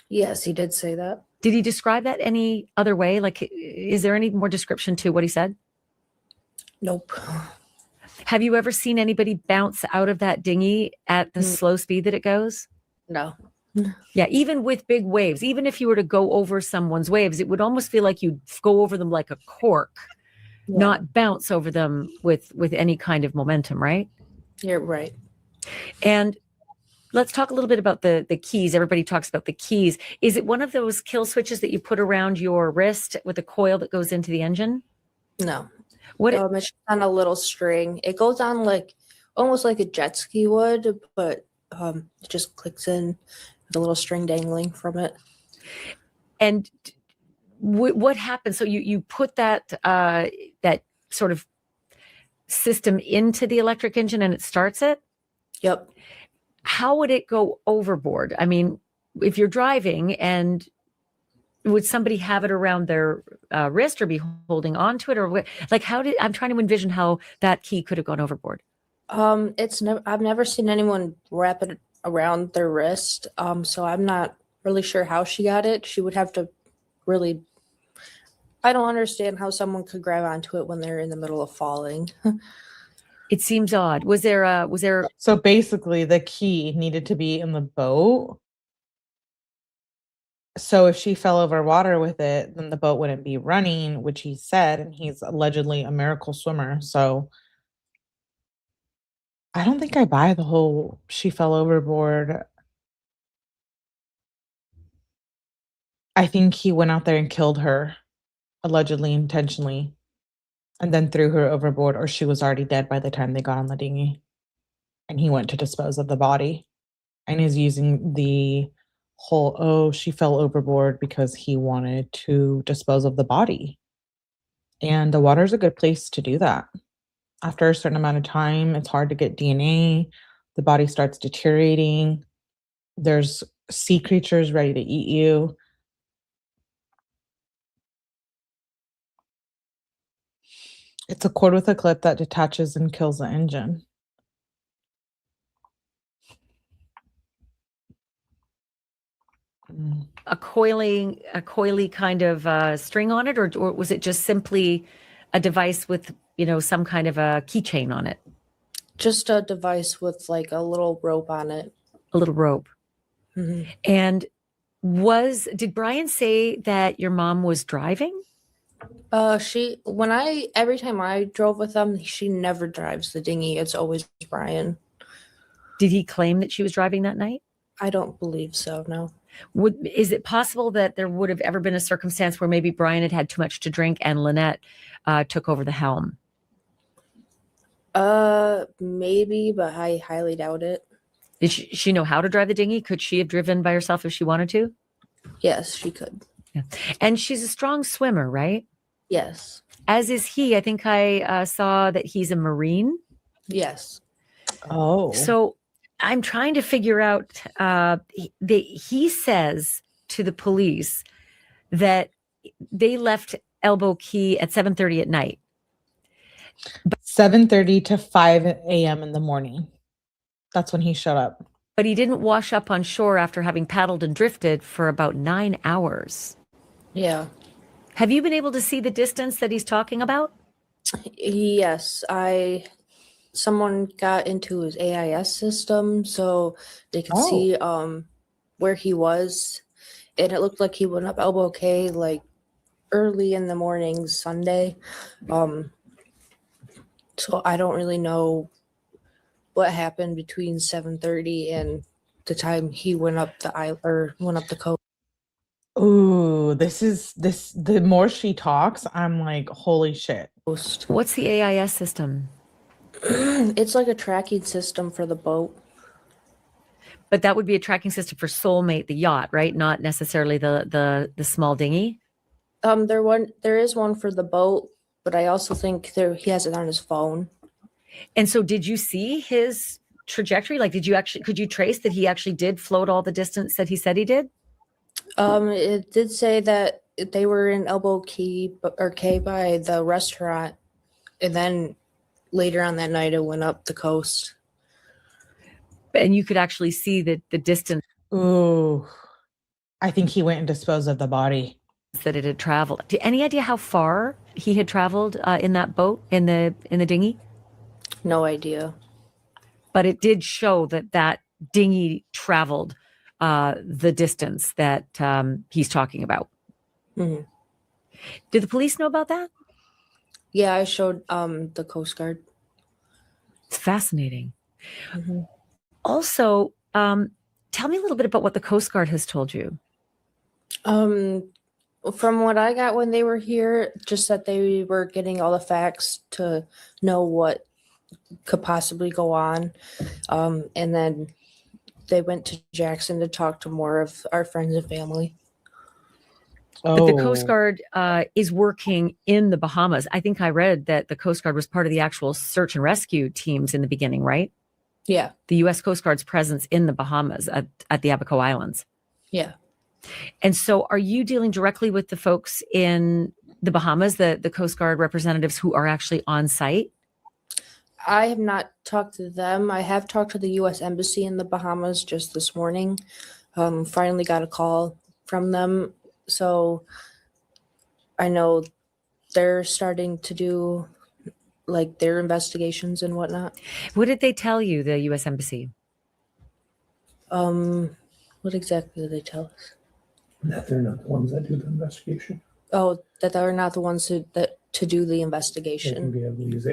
Yes, he did say that. Did he describe that any other way? Like, is there any more description to what he said? Nope. Have you ever seen anybody bounce out of that dinghy at the slow speed that it goes? No. Yeah, even with big waves, even if you were to go over someone's waves, it would almost feel like you'd go over them like a cork, not bounce over them with any kind of momentum, right? You're right. And let's talk a little bit about the keys. Everybody talks about the keys. Is it one of those kill switches that you put around your wrist with a coil that goes into the engine? No. What? It's on a little string. It goes on like almost like a jet ski would, but it just clicks in with a little string dangling from it. And what happens? So you put that that sort of system into the electric engine and it starts it? Yep. How would it go overboard? I mean, if you're driving, and would somebody have it around their wrist or be holding onto it, or like I'm trying to envision how that key could have gone overboard. I've never seen anyone wrap it around their wrist. So I'm not really sure how she got it. She would have to really. I don't understand how someone could grab onto it when they're in the middle of falling. It seems odd. Was there? So basically the key needed to be in the boat. So if she fell over water with it, then the boat wouldn't be running, which he said, and he's allegedly a miracle swimmer. So I don't think I buy the whole she fell overboard. I think he went out there and killed her, allegedly intentionally, and then threw her overboard, or she was already dead by the time they got on the dinghy. And he went to dispose of the body and is using the whole, oh, she fell overboard because he wanted to dispose of the body. And the water's a good place to do that. After a certain amount of time, it's hard to get DNA. The body starts deteriorating. There's sea creatures ready to eat you. It's a cord with a clip that detaches and kills the engine. A coily kind of string on it, or was it just simply a device with, some kind of a keychain on it? Just a device with like a little rope on it. A little rope. Mm-hmm. And did Brian say that your mom was driving? Every time I drove with them, she never drives the dinghy. It's always Brian. Did he claim that she was driving that night? I don't believe so, no. Is it possible that there would have ever been a circumstance where maybe Brian had had too much to drink and Lynette took over the helm? Maybe, but I highly doubt it. Did she know how to drive the dinghy? Could she have driven by herself if she wanted to? Yes, she could. Yeah. And she's a strong swimmer, right? Yes. As is he. I think I saw that he's a Marine. Yes. Oh. So I'm trying to figure out, he says to the police that they left Elbow Key at 7:30 at night. 7:30 to 5 a.m. in the morning. That's when he showed up. But he didn't wash up on shore after having paddled and drifted for about 9 hours. Yeah. Have you been able to see the distance that he's talking about? Yes, someone got into his AIS system so they could see where he was, and it looked like he went up Elbow Cay like early in the morning Sunday. So I don't really know what happened between 7:30 and the time he went up the coast. Ooh, the more she talks, I'm like, holy shit. What's the AIS system? It's like a tracking system for the boat. But that would be a tracking system for Soulmate, the yacht, right? Not necessarily the small dinghy. There is one for the boat, but I also think he has it on his phone. And so did you see his trajectory? Like, could you trace that he actually did float all the distance that he said he did? It did say that they were in Elbow Key by the restaurant, and then later on that night it went up the coast. And you could actually see the distance. Ooh, I think he went and disposed of the body. That it had traveled. Any idea how far he had traveled in that boat, in the dinghy? No idea. But it did show that dinghy traveled the distance that he's talking about. Mm-hmm. Did the police know about that? Yeah, I showed the Coast Guard. It's fascinating. Mm-hmm. Also, tell me a little bit about what the Coast Guard has told you. From what I got when they were here, just that they were getting all the facts to know what could possibly go on. And then they went to Jackson to talk to more of our friends and family. But the Coast Guard is working in the Bahamas. I think I read that the Coast Guard was part of the actual search and rescue teams in the beginning, right? Yeah. The U.S. Coast Guard's presence in the Bahamas at the 𝗵𝗀𝗄𝗃 Islands. Yeah. And so are you dealing directly with the folks in the Bahamas, the Coast Guard representatives who are actually on site? I have not talked to them. I have talked to the U.S. Embassy in the Bahamas just this morning. Finally got a call from them. So I know they're starting to do like their investigations and whatnot. What did they tell you, the U.S. Embassy? What exactly did they tell us? That they're not the ones that do the investigation. Oh, that they're not the ones to do the They can investigation. be a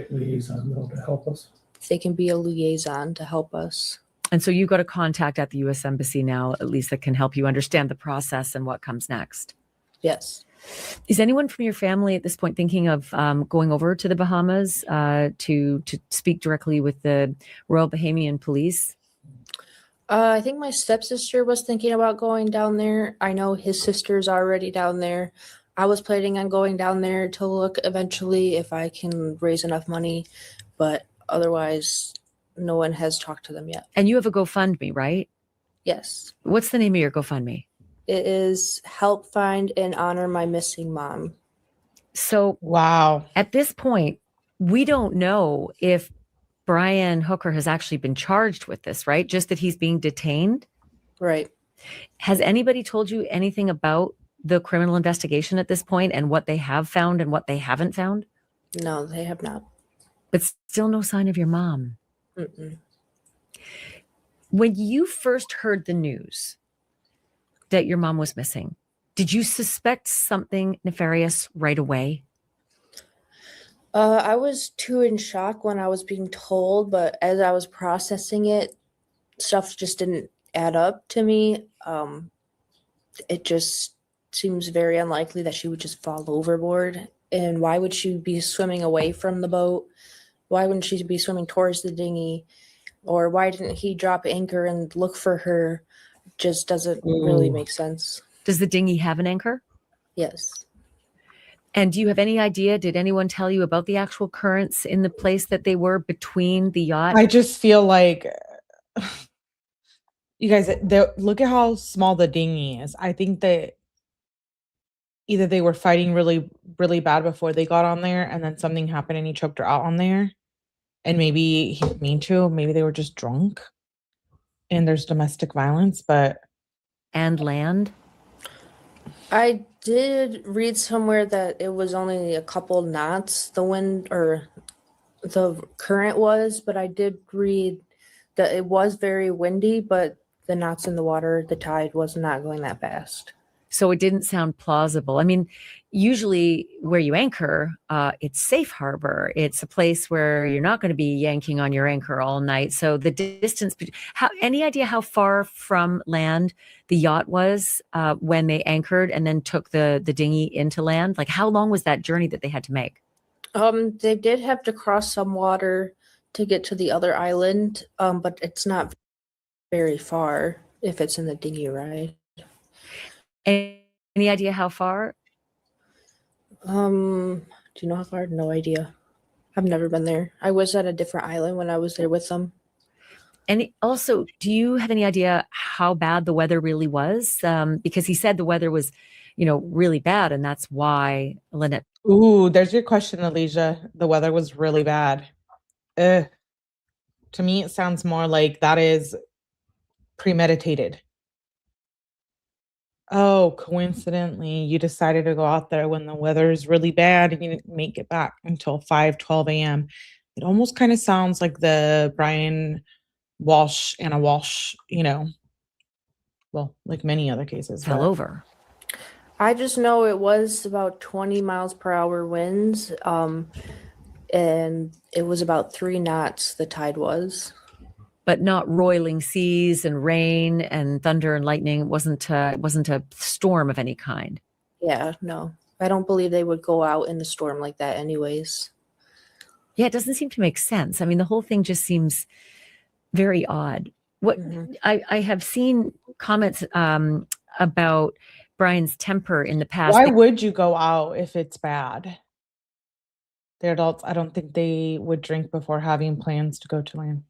liaison though to help us. They can be a liaison to help us. And so you've got a contact at the U.S. Embassy now, at least, that can help you understand the process and what comes next. Yes. Is anyone from your family at this point thinking of going over to the Bahamas to speak directly with the Royal Bahamian Police? I think my stepsister was thinking about going down there. I know his sister's already down there. I was planning on going down there to look eventually if I can raise enough money, but otherwise, no one has talked to them yet. And you have a GoFundMe, right? Yes. What's the name of your GoFundMe? It is help find and honor my missing mom. So Wow. at this point, we don't know if Brian Hooker has actually been charged with this, right? Just that he's being detained. Right. Has anybody told you anything about the criminal investigation at this point and what they have found and what they haven't found? No, they have not. But still no sign of your mom. Mm-mm. When you first heard the news that your mom was missing, did you suspect something nefarious right away? I was too in shock when I was being told, but as I was processing it, stuff just didn't add up to me. It just seems very unlikely that she would just fall overboard. And why would she be swimming away from the boat? Why wouldn't she be swimming towards the dinghy? Or why didn't he drop anchor and look for her? Just doesn't really make sense. Does the dinghy have an anchor? Yes. And do you have any idea? Did anyone tell you about the actual currents in the place that they were between the yacht? I just feel like you guys, look at how small the dinghy is. I think that either they were fighting really, really bad before they got on there, and then something happened and he choked her out on there. And maybe he didn't mean to. Maybe they were just drunk and there's domestic violence, but. And land? I did read somewhere that it was only a couple knots the wind or the current was, but I did read that it was very windy, but the knots in the water, the tide was not going that fast. So it didn't sound plausible. I mean, usually where you anchor, it's safe harbor. It's a place where you're not going to be yanking on your anchor all night. So the distance, any idea how far from land the yacht was when they anchored and then took the dinghy into land? Like how long was that journey that they had to make? They did have to cross some water to get to the other island, but it's not very far if it's in the dinghy ride. Any idea how far? Do you know how far? No idea. I've never been there. I was at a different island when I was there with them. And also, do you have any idea how bad the weather really was? Because he said the weather was, really bad, and that's why Lynette. Ooh, there's your question, Alicia. The weather was really bad. To me, it sounds more like that is premeditated. Oh, coincidentally, you decided to go out there when the weather is really bad and you didn't make it back until 5:12 a.m. It almost kind of sounds like the Brian Anna Walsh, well, like many other cases. Fell over. I just know it was about 20 miles per hour winds, and it was about 3 knots the tide was. But not roiling seas and rain and thunder and lightning. It wasn't a storm of any kind. Yeah, no. I don't believe they would go out in a storm like that anyways. Yeah, it doesn't seem to make sense. I mean, the whole thing just seems very odd. What I have seen comments about Brian's temper in the past. Why would you go out if it's bad? They're adults. I don't think they would drink before having plans to go to land.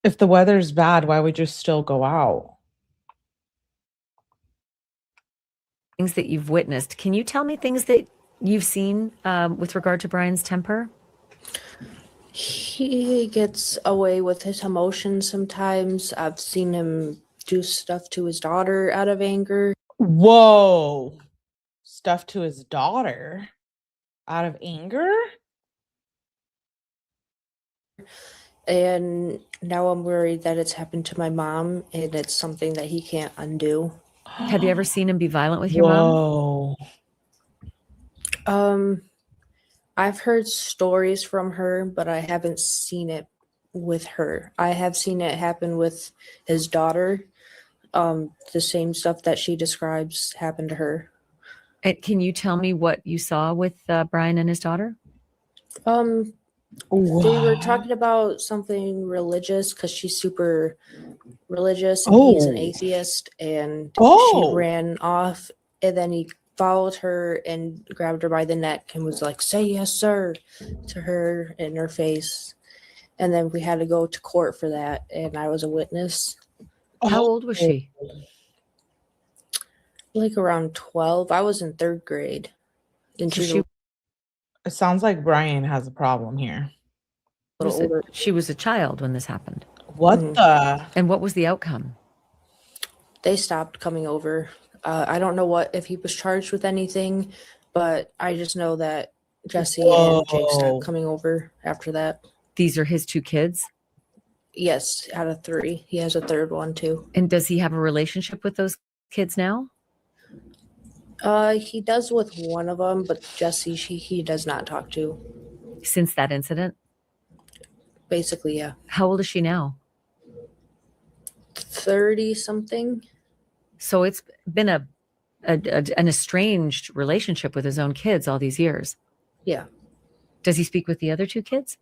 If the weather's bad, why would you still go out? Things that you've witnessed. Can you tell me things that you've seen with regard to Brian's temper? He gets away with his emotions sometimes. I've seen him do stuff to his daughter out of anger. Whoa. Stuff to his daughter out of anger? And now I'm worried that it's happened to my mom and it's something that he can't undo. Have you ever seen him be violent with your mom? Whoa. I've heard stories from her, but I haven't seen it with her. I have seen it happen with his daughter. The same stuff that she describes happened to her. And can you tell me what you saw with Brian and his daughter? They were talking about something religious because she's super religious and he's an atheist, and she ran off, and then he followed her and grabbed her by the neck and was like, "Say yes, sir," to her in her face. And then we had to go to court for that, and I was a witness. How old was she? Like around 12. I was in 3rd grade. And So It sounds like Brian has a problem here. she was a child when this happened. What the? And what was the outcome? They stopped coming over. I don't know if he was charged with anything, but I just know that Jessie and Jake stopped coming over after that. These are his 2 kids? Yes, out of 3. He has a 3rd one too. And does he have a relationship with those kids now? He does with one of them, but Jessie, he does not talk to. Since that incident? Basically, yeah. How old is she now? 30 something. So it's been an estranged relationship with his own kids all these years. Yeah. Does he speak with the other 2 kids?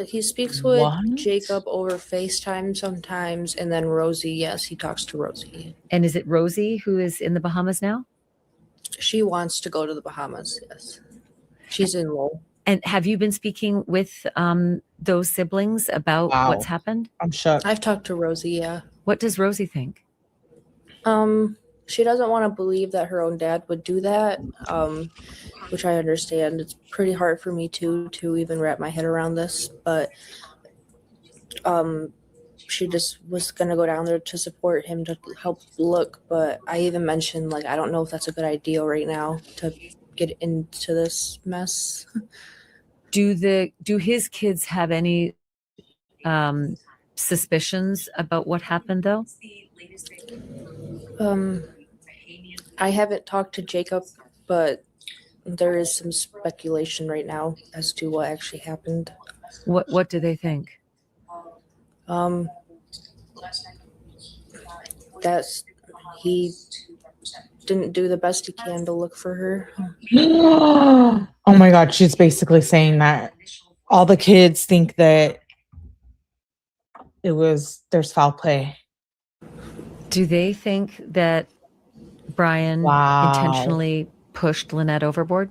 He speaks with Jacob over FaceTime sometimes, and then Rosie, yes, he talks to Rosie. And is it Rosie who is in the Bahamas now? She wants to go to the Bahamas, yes. She's in Lowell. And have you been speaking with those siblings about what's happened? I'm shocked. I've talked to Rosie, yeah. What does Rosie think? She doesn't want to believe that her own dad would do that, which I understand. It's pretty hard for me to even wrap my head around this, but she just was going to go down there to support him, to help look. But I even mentioned, like, I don't know if that's a good idea right now to get into this mess. Do his kids have any suspicions about what happened, though? I haven't talked to Jacob, but there is some speculation right now as to what actually happened. What do they think? That he didn't do the best he can to look for her. Oh my God, she's basically saying that all the kids think that there's foul play. Do they think that Brian intentionally pushed Lynette overboard?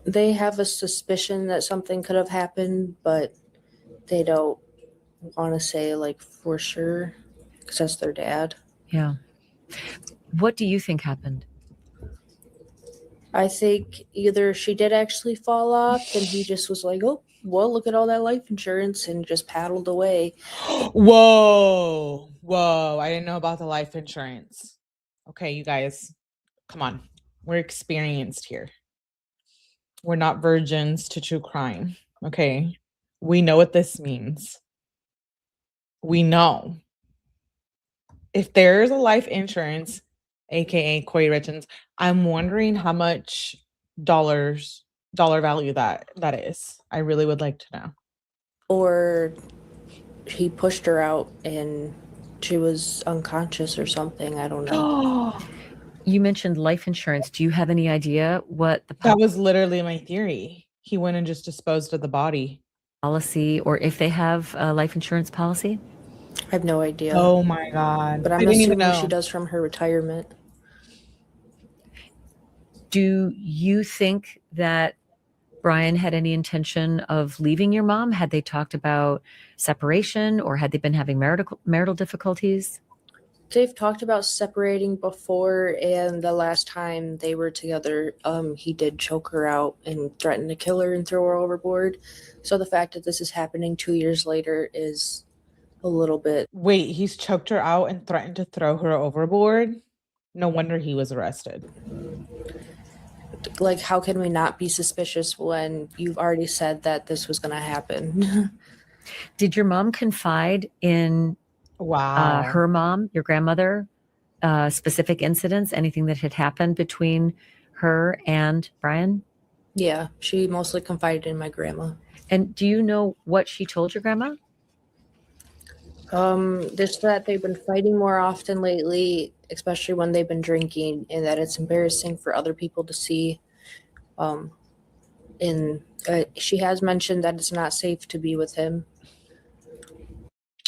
They have a suspicion that something could have happened, but they don't want to say, like, for sure, because that's their dad. Yeah. What do you think happened? I think either she did actually fall off and he just was like, "Oh, well, look at all that life insurance," and just paddled away. Whoa. I didn't know about the life insurance. Okay, you guys, come on. We're experienced here. We're not virgins to true crime. Okay. We know what this means. We know. If there's a life insurance, aka 𝗠𝗲𝗹𝗆𝗆𝗆𝗆𝗆𝗆𝗆𝗆𝗆𝗆𝗆𝗆𝗆𝗆𝗆𝗆𝗆 dollar value that is. I really would like to know. Or he pushed her out and she was unconscious or something. I don't know. You mentioned life insurance. Do you have any idea what that was literally my theory? He went and just disposed of the body. Policy, or if they have a life insurance policy? I have no idea. Oh my God. But I'm assuming she does from her retirement. Do you think that Brian had any intention of leaving your mom? Had they talked about separation, or had they been having marital difficulties? They've talked about separating before, and the last time they were together, he did choke her out and threaten to kill her and throw her overboard. So the fact that this is happening 2 years later is a little bit... Wait, he's choked her out and threatened to throw her overboard? No wonder he was arrested. Like, how can we not be suspicious when you've already said that this was going to happen? Did your mom confide in Wow. her mom, your grandmother, specific incidents, anything that had happened between her and Brian? Yeah, she mostly confided in my grandma. And do you know what she told your grandma? Just that they've been fighting more often lately, especially when they've been drinking, and that it's embarrassing for other people to see. And she has mentioned that it's not safe to be with him.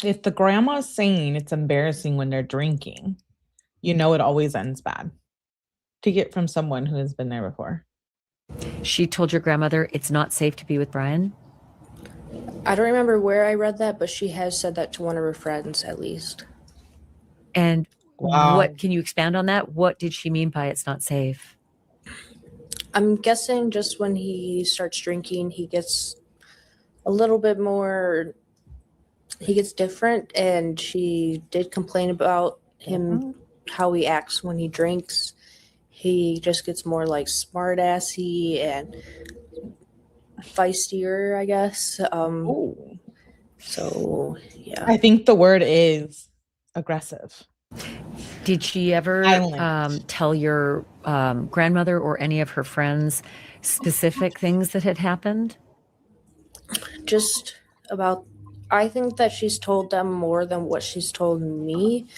If the grandma's saying it's embarrassing when they're drinking, you know it always ends bad. To get from someone who has been there before. She told your grandmother it's not safe to be with Brian? I don't remember where I read that, but she has said that to one of her friends at least. And Wow. what can you expand on that? What did she mean by it's not safe? I'm guessing just when he starts drinking, he gets a little bit more, he gets different, and she did complain about him, how he acts when he drinks. He just gets more like smart-assy and feistier, I guess. Ooh. So, yeah. I think the word is aggressive. Did she ever Violent. tell your grandmother or any of her friends specific things that had happened? Just about, I think that she's told them more than what she's told me.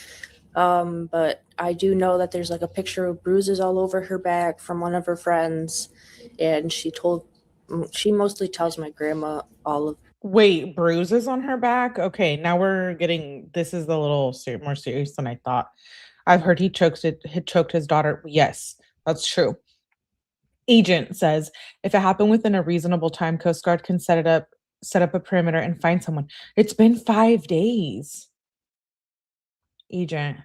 But I do know that there's like a picture of bruises all over her back from one of her friends, and she mostly tells my grandma all of. Wait, bruises on her back? Okay, now we're getting, this is a little more serious than I thought. I've heard he choked his daughter. Yes, that's true. Agent says if it happened within a reasonable time, Coast Guard can set up a perimeter and find someone. It's been 5 days. Agent.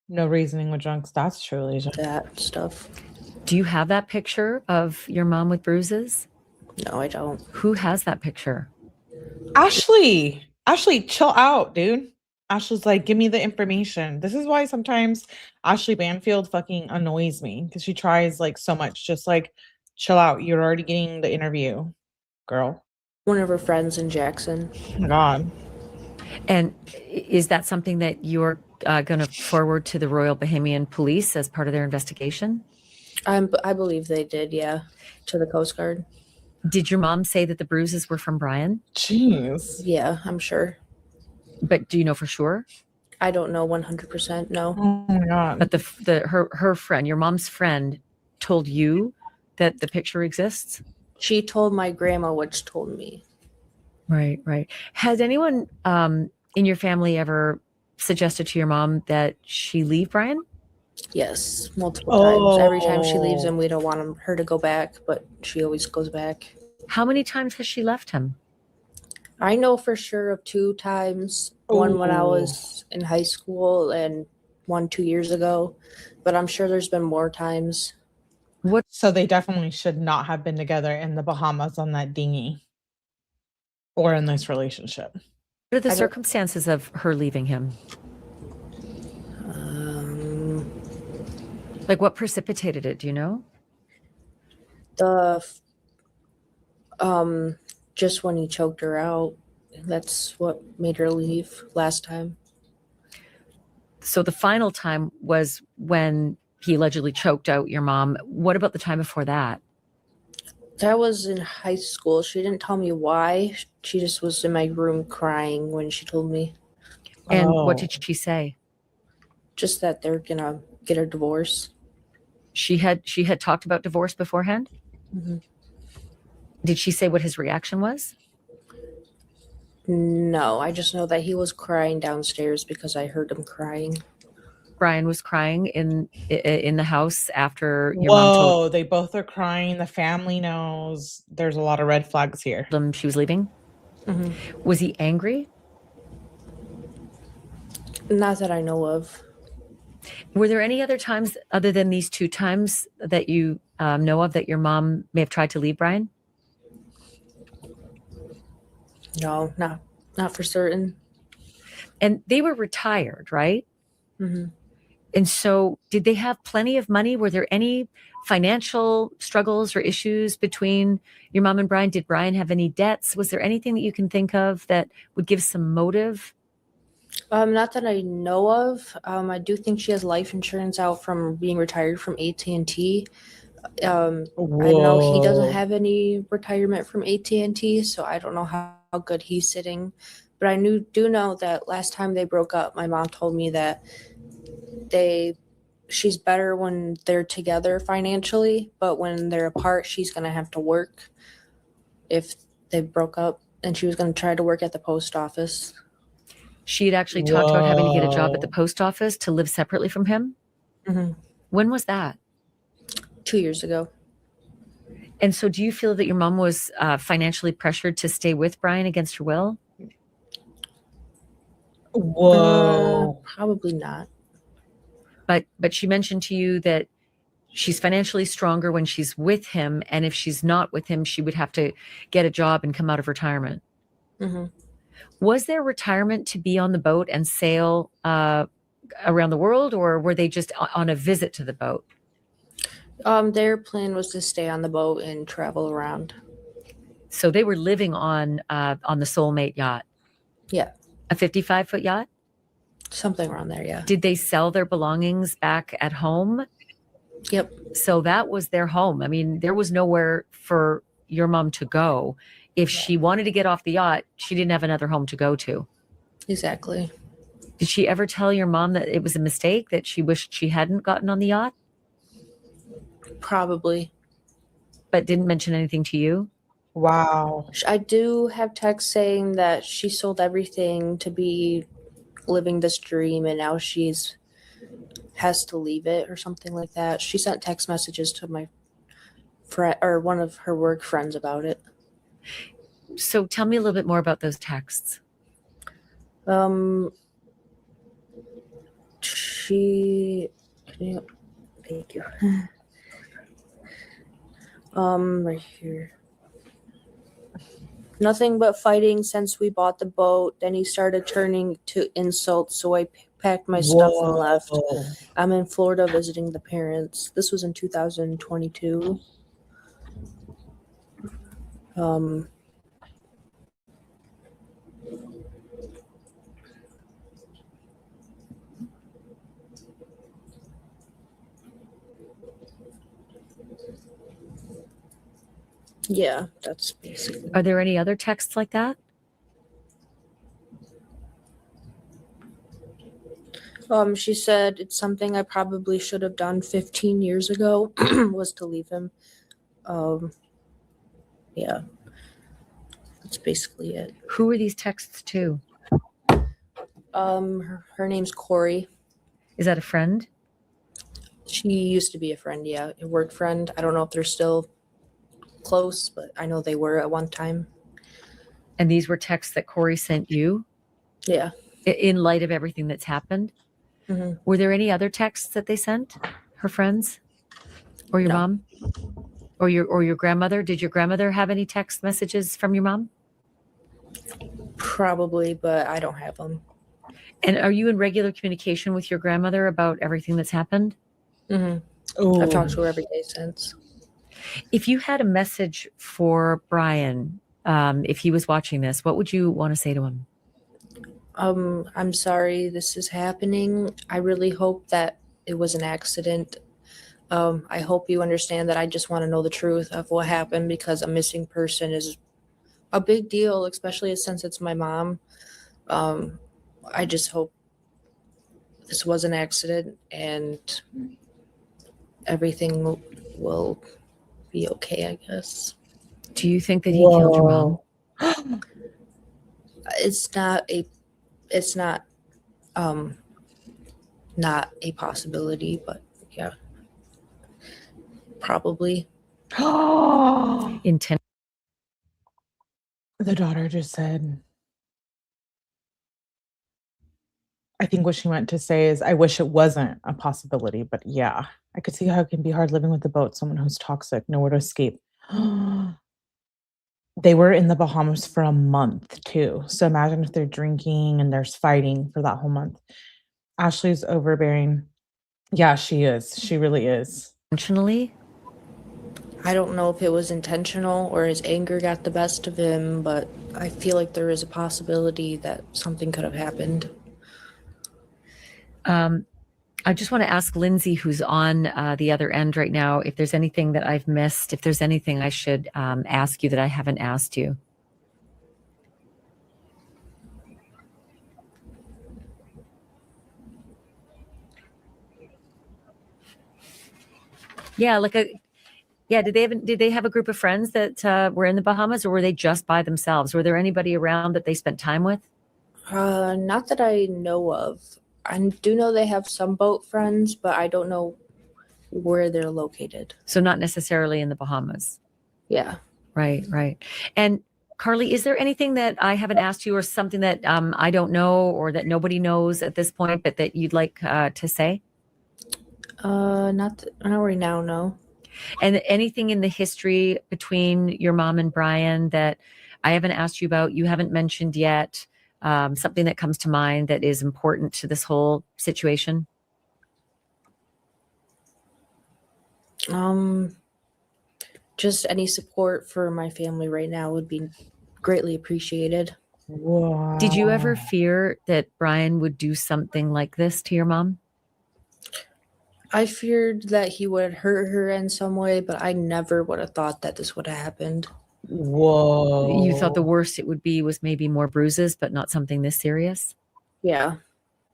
No reasoning with drunks. That's true, Agent. That stuff. Do you have that picture of your mom with bruises? No, I don't. Who has that picture? Ashley, chill out, dude. Ashley's like, give me the information. This is why sometimes Ashley Banfield fucking annoys me because she tries like so much. Just like, chill out. You're already getting the interview, girl. One of her friends in Jackson. Oh my God. And is that something that you're going to forward to the Royal Bahamian Police as part of their investigation? I believe they did, yeah, to the Coast Guard. Did your mom say that the bruises were from Brian? Jeez. Yeah, I'm sure. But do you know for sure? I don't know 100%, no. Oh my God. But her friend, your mom's friend, told you that the picture exists? She told my grandma, which told me. Right. Has anyone in your family ever suggested to your mom that she leave Brian? Yes, multiple times. Every time she leaves him, we don't want her to go back, but she always goes back. How many times has she left him? I know for sure of 2 times. One when I was in high school and one 2 years ago. But I'm sure there's been more times. So they definitely should not have been together in the Bahamas on that dinghy or in this relationship. What are the circumstances of her leaving him? Like what precipitated it? Do you know? Just when he choked her out. That's what made her leave last time. So the final time was when he allegedly choked out your mom. What about the time before that? That was in high school. She didn't tell me why. She just was in my room crying when she told me. And what did she say? Just that they're gonna get a divorce. She had talked about divorce beforehand? Mm-hmm. Did she say what his reaction was? No, I just know that he was crying downstairs because I heard him crying. Brian was crying in the house after your mom told they both are crying. The family knows. There's a lot of red flags here. them she was leaving. Mm-hmm. Was he angry? Not that I know of. Were there any other times other than these 2 times that you know of that your mom may have tried to leave Brian? No, not for certain. And they were retired, right? Mm-hmm. And so did they have plenty of money? Were there any financial struggles or issues between your mom and Brian? Did Brian have any debts? Was there anything that you can think of that would give some motive? Not that I know of. I do think she has life insurance out from being retired from AT&T. I know he doesn't Whoa. have any retirement from AT&T, so I don't know how good he's sitting. But I do know that last time they broke up, my mom told me that she's better when they're together financially, but when they're apart, she's gonna have to work if they broke up, and she was gonna try to work at the post office. She had actually talked about having to get a job at the Whoa. post office to live separately from him. hmm When was that? 2 years ago. And so do you feel that your mom was financially pressured to stay with Brian against her will? Whoa. Probably not. But she mentioned to you that she's financially stronger when she's with him, and if she's not with him, she would have to get a job and come out of retirement. hmm Was there retirement to be on the boat and sail around the world, or were they just on a visit to the boat? Their plan was to stay on the boat and travel around. So they were living on the Soulmate yacht. Yeah, A 55-foot yacht? something around there. Yeah. Did they sell their belongings back at home? Yep. So that was their home. I mean, there was nowhere for your mom to go. If she wanted to get off the yacht, she didn't have another home to go to. Exactly. Did she ever tell your mom that it was a mistake, that she wished she hadn't gotten on the yacht, Probably. but didn't mention anything to you? Wow. I do have text saying that she sold everything to be living this dream, and now has to leave it or something like that. She sent text messages to my friend or one of her work friends about it. So tell me a little bit more about those texts. Thank you. Right here. Nothing but fighting since we bought the boat. Then he started turning to insults, so I packed my stuff and left. Whoa. I'm in Florida visiting the parents. This was in 2022. Yeah, that's basically. Are there any other texts like that? She said it's something I probably should have done 15 years ago was to leave him. Yeah, that's basically it. Who are these texts to? Her name's Corey. Is that a friend? She used to be a friend, yeah, a work friend. I don't know if they're still close, but I know they were at one time. And these were texts that Corey sent you Yeah. in light of everything that's happened? hmm Were there any other texts that they sent, her friends, or your No. mom, or your grandmother? Did your grandmother have any text messages from your mom? Probably, but I don't have them. And are you in regular communication with your grandmother about everything that's happened? I've talked to her every day since. If you had a message for Brian, if he was watching this, what would you want to say to him? I'm sorry this is happening. I really hope that it was an accident. I hope you understand that I just want to know the truth of what happened, because a missing person is a big deal, especially since it's my mom. I just hope this was an accident and everything will be okay, I guess. Do you think that he killed your mom? It's not a possibility, but yeah, probably. Intent. The daughter just said, I think what she meant to say is, I wish it wasn't a possibility, but yeah, I could see how it can be hard living with the boat, someone who's toxic, nowhere to escape. They were in the Bahamas for a month too. So imagine if they're drinking and there's fighting for that whole month. Ashley's overbearing. Yeah, she is. She really is. Intentionally? I don't know if it was intentional or his anger got the best of him, but I feel like there is a possibility that something could have happened. I just want to ask Lindsay, who's on the other end right now, if there's anything that I've missed, if there's anything I should ask you that I haven't asked you. Yeah, did they have a group of friends that were in the Bahamas, or were they just by themselves? Were there anybody around that they spent time with? Not that I know of. I do know they have some boat friends, but I don't know where they're located. So not necessarily in the Bahamas. Yeah. Right. And Carly, is there anything that I haven't asked you, or something that I don't know, or that nobody knows at this point, but that you'd like to say? Not right now, no. And anything in the history between your mom and Brian that I haven't asked you about, you haven't mentioned yet, something that comes to mind that is important to this whole situation? Just any support for my family right now would be greatly appreciated. Wow. Did you ever fear that Brian would do something like this to your mom? I feared that he would hurt her in some way, but I never would have thought that this would have happened. Whoa. You thought the worst it would be was maybe more bruises, but not something this serious? Yeah.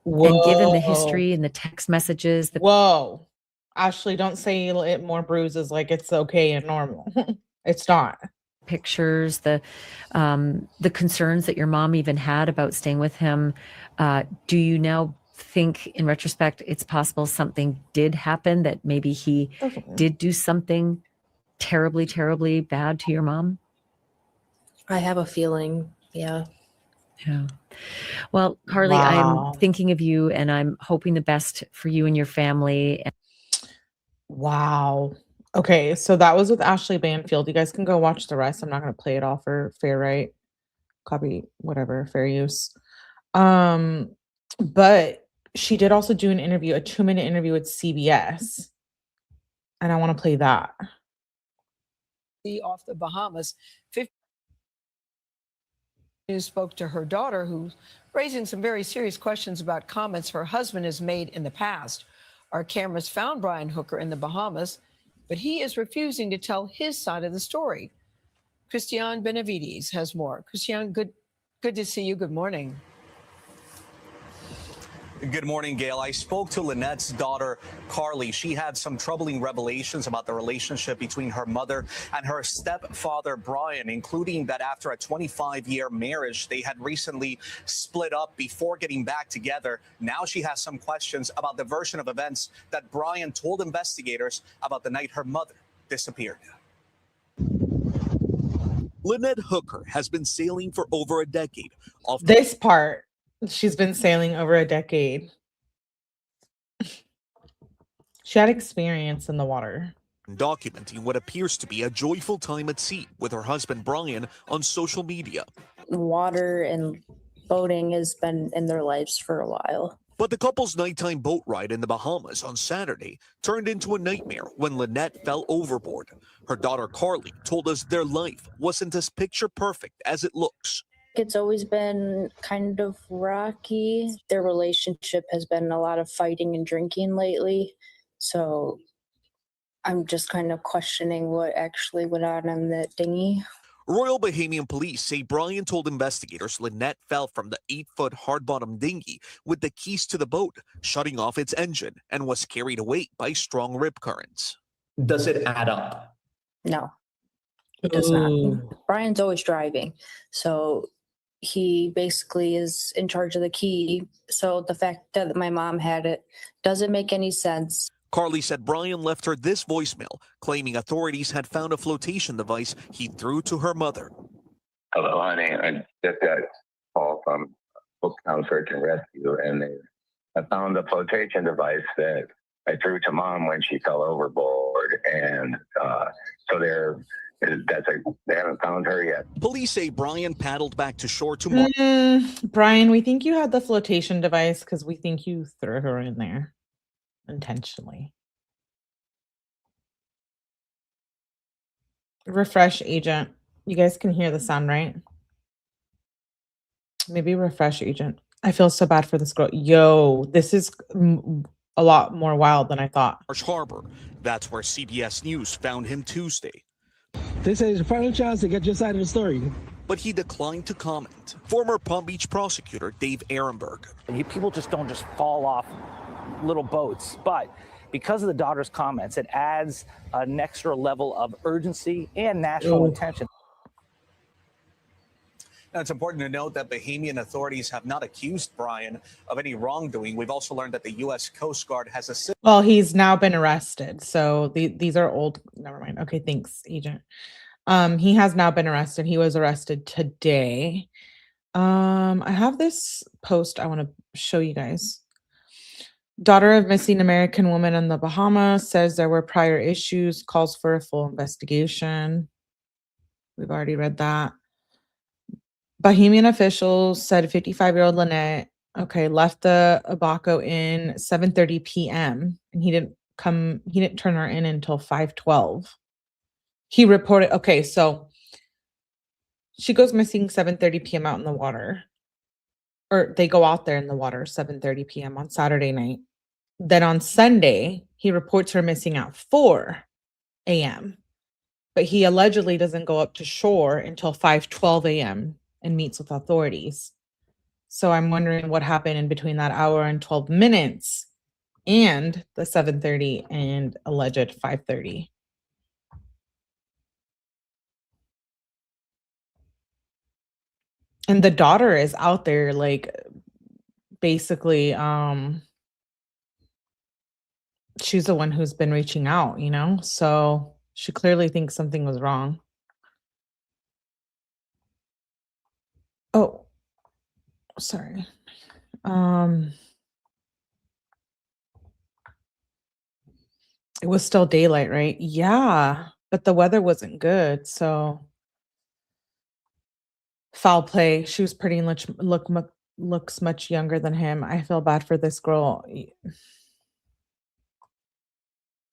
Whoa. And given the history and the text messages, Whoa. Ashley, don't say it more bruises like it's okay and normal. It's not. pictures, the concerns that your mom even had about staying with him, do you now think in retrospect it's possible something did happen, that maybe he did do something terribly, terribly bad to your mom? I have a feeling. Yeah. Yeah. Well, Carly, Wow. I'm thinking of you and I'm hoping the best for you and your family. Wow. Okay, so that was with Ashley Banfield. You guys can go watch the rest. I'm not going to play it all for fair right, copy, whatever, fair use. But she did also do an interview, a 2-minute interview with CBS, and I want to play that. Off the Bahamas. 50 News spoke to her daughter, who's raising some very serious questions about comments her husband has made in the past. Our cameras found Brian Hooker in the Bahamas, but he is refusing to tell his side of the story. 𝗠𝗲𝗶𝗽𝗆 has more. Christian, good to see you. Good morning. Good morning, Gail. I spoke to Lynette's daughter, Carly. She had some troubling revelations about the relationship between her mother and her stepfather, Brian, including that after a 25-year marriage, they had recently split up before getting back together. Now she has some questions about the version of events that Brian told investigators about the night her mother disappeared. Lynette Hooker has been sailing for over a decade. This part. She's been sailing over a decade. She had experience in the water. Documenting what appears to be a joyful time at sea with her husband Brian on social media. Water and boating has been in their lives for a while. But the couple's nighttime boat ride in the Bahamas on Saturday turned into a nightmare when Lynette fell overboard. Her daughter Carly told us their life wasn't as picture perfect as it looks. It's always been kind of rocky. Their relationship has been a lot of fighting and drinking lately. So I'm just kind of questioning what actually went on in that dinghy. Royal Bahamian police say Brian told investigators Lynette fell from the 8-foot hard-bottom dinghy with the keys to the boat, shutting off its engine, and was carried away by strong rip currents. Does it add up? No, it does not. Brian's always driving. So he basically is in charge of the key. So the fact that my mom had it doesn't make any sense. Carly said Brian left her this voicemail, claiming authorities had found a flotation device he threw to her mother. Hello, honey. I just got a call from Booktown Search and Rescue, and I found a flotation device that I threw to Mom when she fell overboard. And so they haven't found her yet. Police say Brian paddled back to shore tomorrow. Brian, we think you had the flotation device because we think you threw her in there. intentionally. Refresh, agent. You guys can hear the sound, right? Maybe refresh, agent. I feel so bad for this girl. Yo, this is a lot more wild than I thought. Marsh Harbor. That's where CBS News found him Tuesday. They say it's your final chance to get your side of the story. But he declined to comment. Former Palm Beach prosecutor Dave Ehrenberg. People just don't just fall off little boats, but because of the daughter's comments, it adds an extra level of urgency and national attention. Now, it's important to note that Bahamian authorities have not accused Brian of any wrongdoing. We've also learned that the U.S. Coast Guard has assisted. Well, he's now been arrested. So these are old. Never mind. Okay, thanks, agent. He has now been arrested. He was arrested today. I have this post I want to show you guys. Daughter of missing American woman in the Bahamas says there were prior issues, calls for a full investigation. We've already read that. Bahamian officials said 55-year-old Lynette, left the Abaco in 7:30 p.m. and he didn't turn her in until 5:12. He reported, so she goes missing 7:30 p.m. out in the water. Or they go out there in the water 7:30 p.m. on Saturday night. Then on Sunday, he reports her missing at 4 a.m. But he allegedly doesn't go up to shore until 5:12 a.m. and meets with authorities. So I'm wondering what happened in between that hour and 12 minutes and the 7:30 and alleged 5:30. And the daughter is out there, like, basically, she's the one who's been reaching out, So she clearly thinks something was wrong. Oh, sorry. It was still daylight, right? Yeah, but the weather wasn't good, so foul play. She was pretty much looks much younger than him. I feel bad for this girl.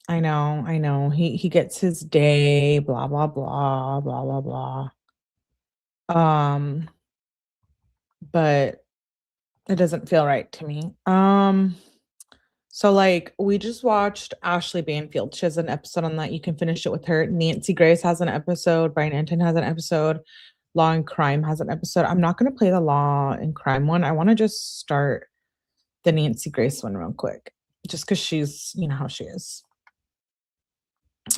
I know. He gets his day, blah blah blah, blah blah blah. But it doesn't feel right to me. So like we just watched Ashley Banfield. She has an episode on that. You can finish it with her. Nancy Grace has an episode. Brian Enton has an episode. Law and Crime has an episode. I'm not going to play the Law and Crime one. I want to just start the Nancy Grace one real quick. Just because she's, how she is.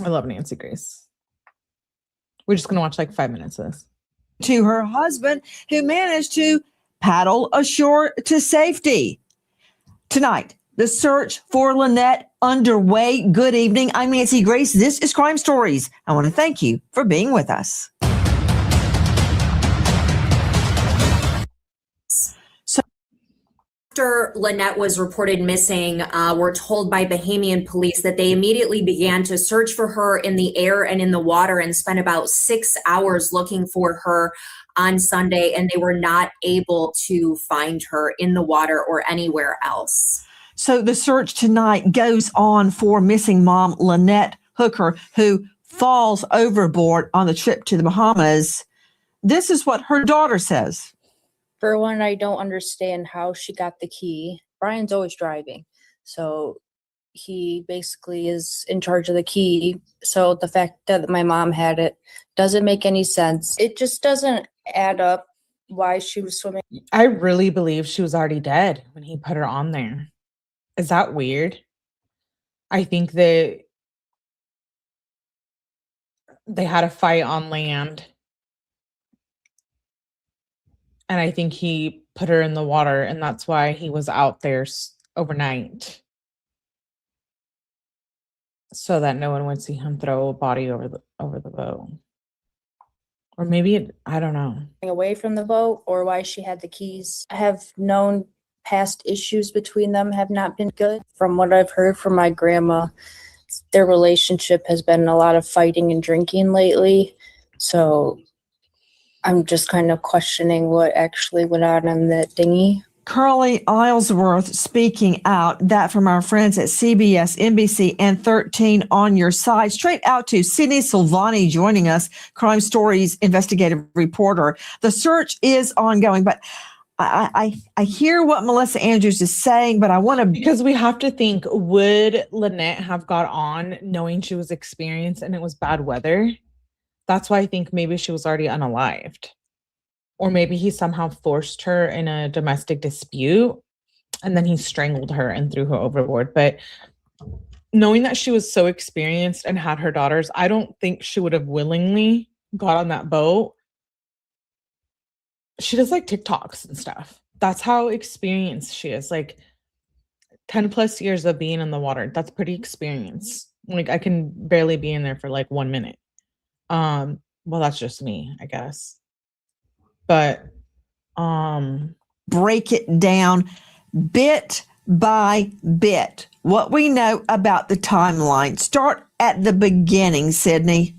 I love Nancy Grace. We're just going to watch like 5 minutes of this. To her husband, who managed to paddle ashore to safety. Tonight, the search for Lynette underway. Good evening. I'm Nancy Grace. This is Crime Stories. I want to thank you for being with us. After Lynette was reported missing, we're told by Bahamian police that they immediately began to search for her in the air and in the water and spent about 6 hours looking for her on Sunday, and they were not able to find her in the water or anywhere else. So the search tonight goes on for missing mom Lynette Hooker, who falls overboard on the trip to the Bahamas. This is what her daughter says. For one, I don't understand how she got the key. Brian's always driving, so he basically is in charge of the key. So the fact that my mom had it doesn't make any sense. It just doesn't add up why she was swimming. I really believe she was already dead when he put her on there. Is that weird? I think that they had a fight on land. And I think he put her in the water, and that's why he was out there overnight. So that no one would see him throw a body over the boat. Or maybe, I don't know. Away from the boat, or why she had the keys. I have known past issues between them have not been good. From what I've heard from my grandma, their relationship has been a lot of fighting and drinking lately. So I'm just kind of questioning what actually went on in that dinghy. Carly Aylesworth speaking out, that from our friends at CBS, NBC, and 13 on your side. Straight out to Sydney Silvani joining us, Crime Stories investigative reporter. The search is ongoing, but I hear what Melissa Andrews is saying, but I want to... Because we have to think, would Lynette have got on knowing she was experienced and it was bad weather? That's why I think maybe she was already unalived. Or maybe he somehow forced her in a domestic dispute and then he strangled her and threw her overboard. But knowing that she was so experienced and had her daughters, I don't think she would have willingly got on that boat. She does like TikToks and stuff. That's how experienced she is. Like 10 plus years of being in the water. That's pretty experienced. Like I can barely be in there for like 1 minute. Well, that's just me, I guess. But break it down bit by bit. What we know about the timeline. Start at the beginning, Sydney.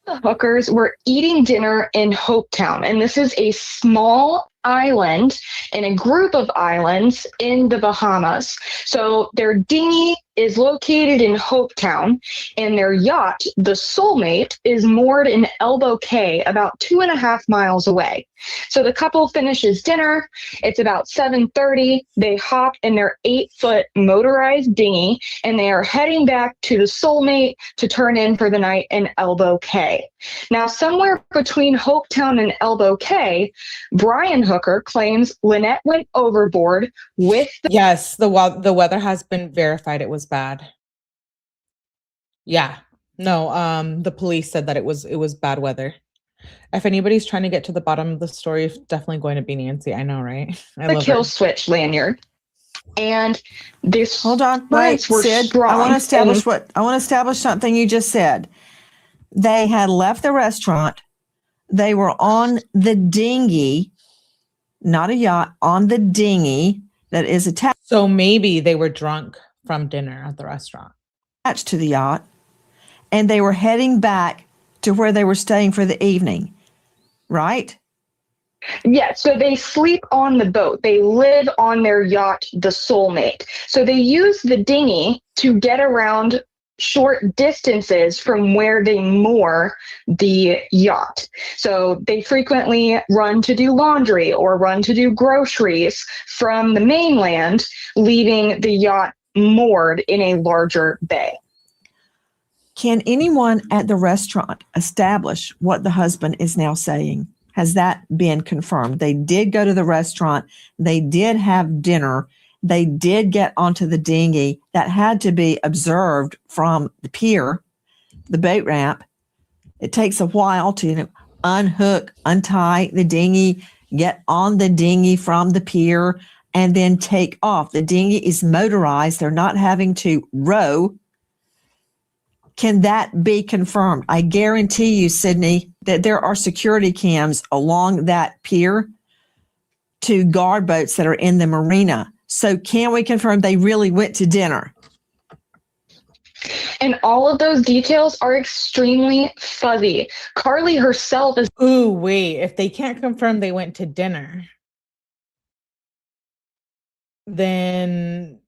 The Hookers were eating dinner in Hopetown, and this is a small island in a group of islands in the Bahamas. So their dinghy is located in Hopetown, and their yacht, the Soulmate, is moored in Elbow Cay, about 2.5 miles away. So the couple finishes dinner. It's about 7:30. They hop in their 8-foot motorized dinghy, and they are heading back to the Soulmate to turn in for the night in Elbow Cay. Now, somewhere between Hopetown and Elbow Cay, Brian Hooker claims Lynette went overboard with the... Yes, the weather has been verified. It was bad. Yeah. No, the police said that it was bad weather. If anybody's trying to get to the bottom of the story, it's definitely going to be Nancy. I know, right? the kill switch lanyard. And this... Hold on. Wait, Sid. I want to establish something you just said. They had left the restaurant. They were on the dinghy, not a yacht, on the dinghy that is attached. So maybe they were drunk from dinner at the restaurant. Attached to the yacht. And they were heading back to where they were staying for the evening, right? Yeah, so they sleep on the boat. They live on their yacht, the Soulmate. So they use the dinghy to get around short distances from where they moor the yacht. So they frequently run to do laundry or run to do groceries from the mainland, leaving the yacht moored in a larger bay. Can anyone at the restaurant establish what the husband is now saying? Has that been confirmed? They did go to the restaurant. They did have dinner. They did get onto the dinghy that had to be observed from the pier, the boat ramp. It takes a while to unhook, untie the dinghy, get on the dinghy from the pier, and then take off. The dinghy is motorized. They're not having to row. Can that be confirmed? I guarantee you, Sydney, that there are security cams along that pier to guard boats that are in the marina. So can we confirm they really went to dinner? And all of those details are extremely fuzzy. Carly herself is... Ooh, wait. If they can't confirm they went to dinner, then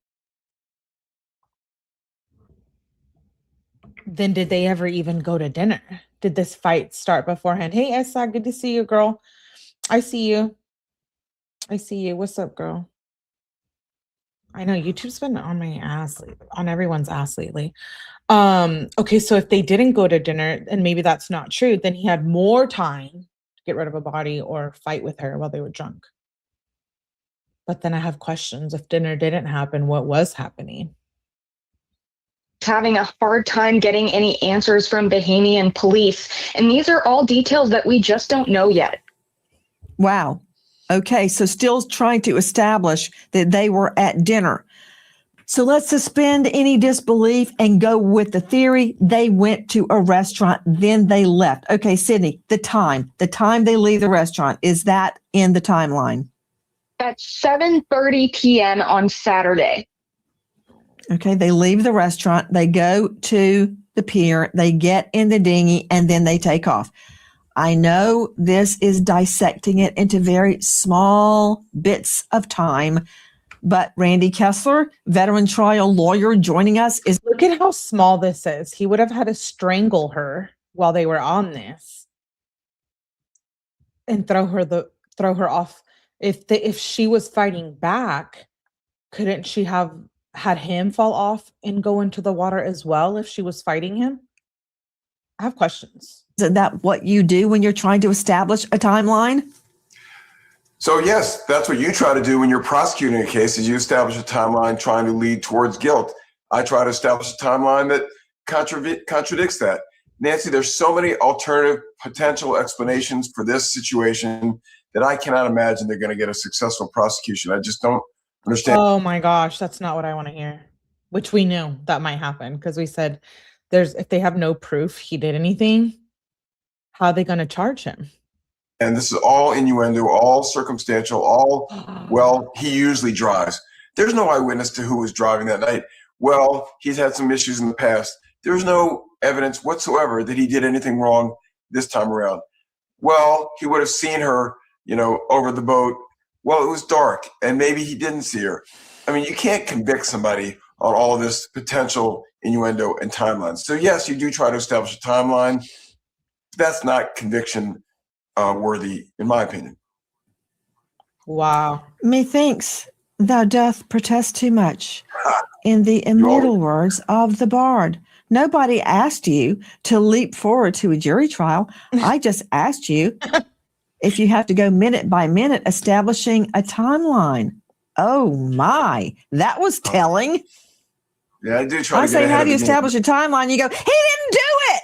did they ever even go to dinner? Did this fight start beforehand? Hey, 𝗍𝗲, good to see you, girl. I see you. What's up, girl? I know YouTube's been on my ass lately, on everyone's ass lately. Okay, so if they didn't go to dinner, and maybe that's not true, then he had more time to get rid of a body or fight with her while they were drunk. But then I have questions. If dinner didn't happen, what was happening? Having a hard time getting any answers from Bahamian police. And these are all details that we just don't know yet. Wow. Okay, so still trying to establish that they were at dinner. So let's suspend any disbelief and go with the theory they went to a restaurant, then they left. Okay, Sydney, the time they leave the restaurant, is that in the timeline? At 7:30 p.m. on Saturday. Okay, they leave the restaurant, they go to the pier, they get in the dinghy, and then they take off. I know this is dissecting it into very small bits of time, but Randy Kessler, veteran trial lawyer, joining us is. Look at how small this is. He would have had to strangle her while they were on this and throw her off. If she was fighting back, couldn't she have had him fall off and go into the water as well if she was fighting him? I have questions. Is that what you do when you're trying to establish a timeline? So yes, that's what you try to do when you're prosecuting a case, is you establish a timeline trying to lead towards guilt. I try to establish a timeline that contradicts that. Nancy, there's so many alternative potential explanations for this situation that I cannot imagine they're going to get a successful prosecution. I just don't understand. Oh my gosh, that's not what I want to hear. Which we knew that might happen because we said if they have no proof he did anything, how are they going to charge him? And this is all innuendo, all circumstantial, all, well, he usually drives. There's no eyewitness to who was driving that night. Well, he's had some issues in the past. There's no evidence whatsoever that he did anything wrong this time around. Well, he would have seen her, over the boat. Well, it was dark and maybe he didn't see her. I mean, you can't convict somebody on all of this potential innuendo and timelines. So yes, you do try to establish a timeline. That's not conviction worthy, in my opinion. Wow. Methinks thou doth protest too much. In the immortal words of the bard, nobody asked you to leap forward to a jury trial. I just asked you if you have to go minute by minute establishing a timeline. Oh my, that was telling. Yeah, I do try to I get say, ahead how of do you the game. establish a timeline? You go, he didn't do it.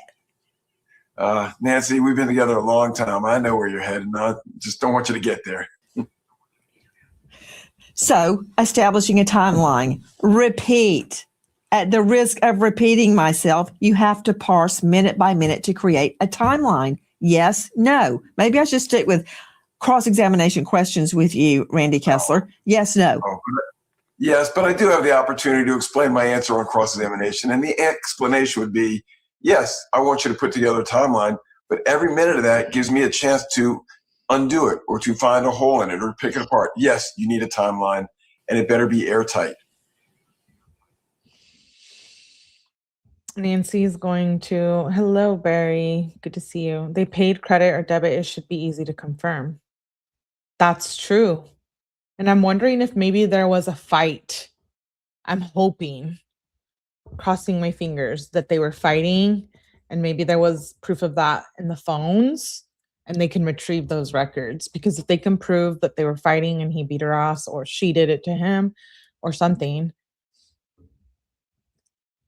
Nancy, we've been together a long time. I know where you're headed. I just don't want you to get there. So, establishing a timeline. Repeat. At the risk of repeating myself, you have to parse minute by minute to create a timeline. Yes, no. Maybe I should stick with cross-examination questions with you, Randy Kessler. Yes, no. Yes, but I do have the opportunity to explain my answer on cross-examination. And the explanation would be, yes, I want you to put together a timeline, but every minute of that gives me a chance to undo it or to find a hole in it or pick it apart. Yes, you need a timeline, and it better be airtight. Nancy's going to, hello, Barry. Good to see you. They paid credit or debit. It should be easy to confirm. That's true. And I'm wondering if maybe there was a fight. I'm hoping, crossing my fingers, that they were fighting and maybe there was proof of that in the phones and they can retrieve those records. Because if they can prove that they were fighting and he beat her ass or she did it to him or something,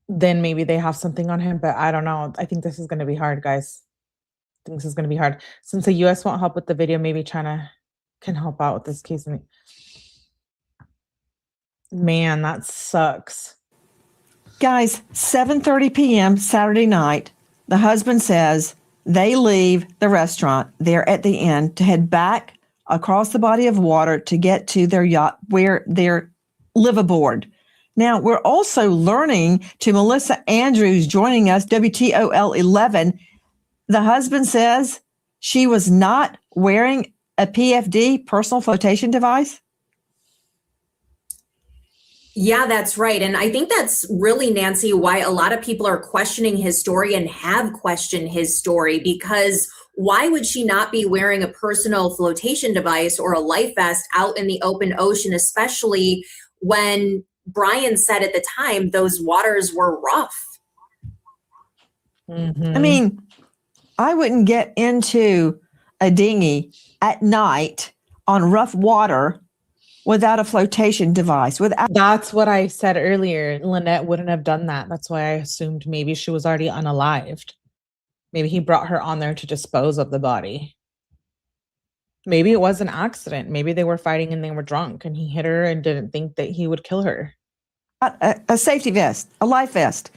then maybe they have something on him. But I don't know. I think this is going to be hard, guys. I think this is going to be hard. Since the U.S. won't help with the video, maybe China can help out with this case. Man, that sucks. Guys, 7:30 p.m. Saturday night, the husband says they leave the restaurant. They're at the inn to head back across the body of water to get to their yacht where they live aboard. Now, we're also learning to Melissa Andrews joining us, WTOL11. The husband says she was not wearing a PFD, personal flotation device. Yeah, that's right. And I think that's really, Nancy, why a lot of people are questioning his story and have questioned his story, because why would she not be wearing a personal flotation device or a life vest out in the open ocean, especially when Brian said at the time those waters were rough? I mean, I wouldn't get into a dinghy at night on rough water without a flotation device. That's what I said earlier. Lynette wouldn't have done that. That's why I assumed maybe she was already unalived. Maybe he brought her on there to dispose of the body. Maybe it was an accident. Maybe they were fighting and they were drunk and he hit her and didn't think that he would kill her. A safety vest, a life vest.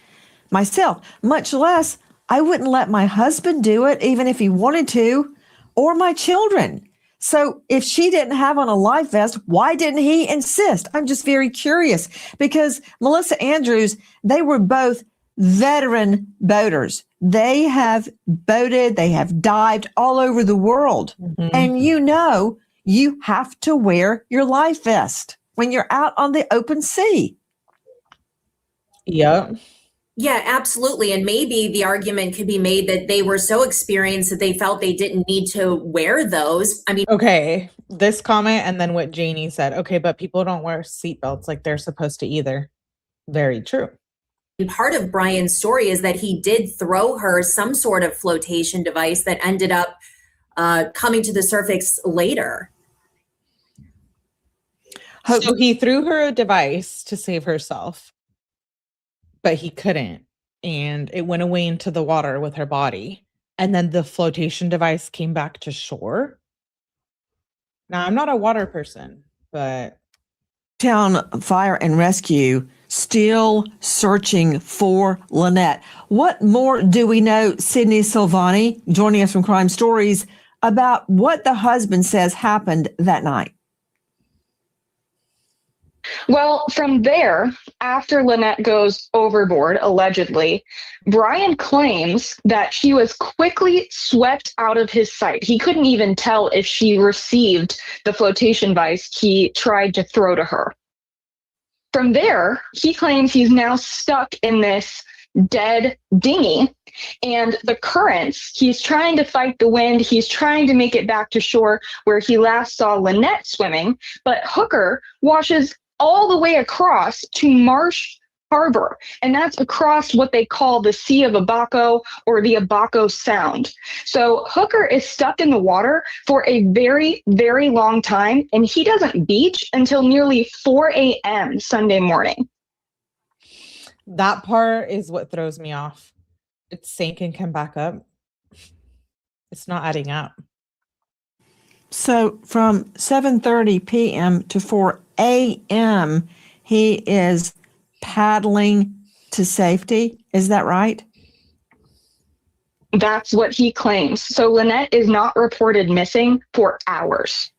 Myself, much less, I wouldn't let my husband do it, even if he wanted to, or my children. So if she didn't have on a life vest, why didn't he insist? I'm just very curious, because Melissa Andrews, they were both veteran boaters. They have boated, they have dived all over the world. And you have to wear your life vest when you're out on the open sea. Yep. Yeah, absolutely. And maybe the argument could be made that they were so experienced that they felt they didn't need to wear those. I mean, okay, this comment and then what Janie said. Okay, but people don't wear seatbelts like they're supposed to either. Very true. Part of Brian's story is that he did throw her some sort of flotation device that ended up coming to the surface later. So he threw her a device to save herself, but he couldn't. And it went away into the water with her body. And then the flotation device came back to shore. Now, I'm not a water person, but... Town Fire and Rescue still searching for Lynette. What more do we know? Sydney Silvani joining us from Crime Stories about what the husband says happened that night. Well, from there, after Lynette goes overboard, allegedly, Brian claims that she was quickly swept out of his sight. He couldn't even tell if she received the flotation device he tried to throw to her. From there, he claims he's now stuck in this dead dinghy, and the currents, he's trying to fight the wind, he's trying to make it back to shore where he last saw Lynette swimming, but Hooker washes all the way across to Marsh Harbor, and that's across what they call the 𝗶𝗶𝗶𝗃𝗃 or the Abaco Sound. So Hooker is stuck in the water for a very, very long time, and he doesn't beach until nearly 4 a.m. Sunday morning. That part is what throws me off. It sank and came back up. It's not adding up. So from 7:30 p.m. to 4 a.m., he is paddling to safety. Is that right? That's what he claims. So Lynette is not reported missing for hours.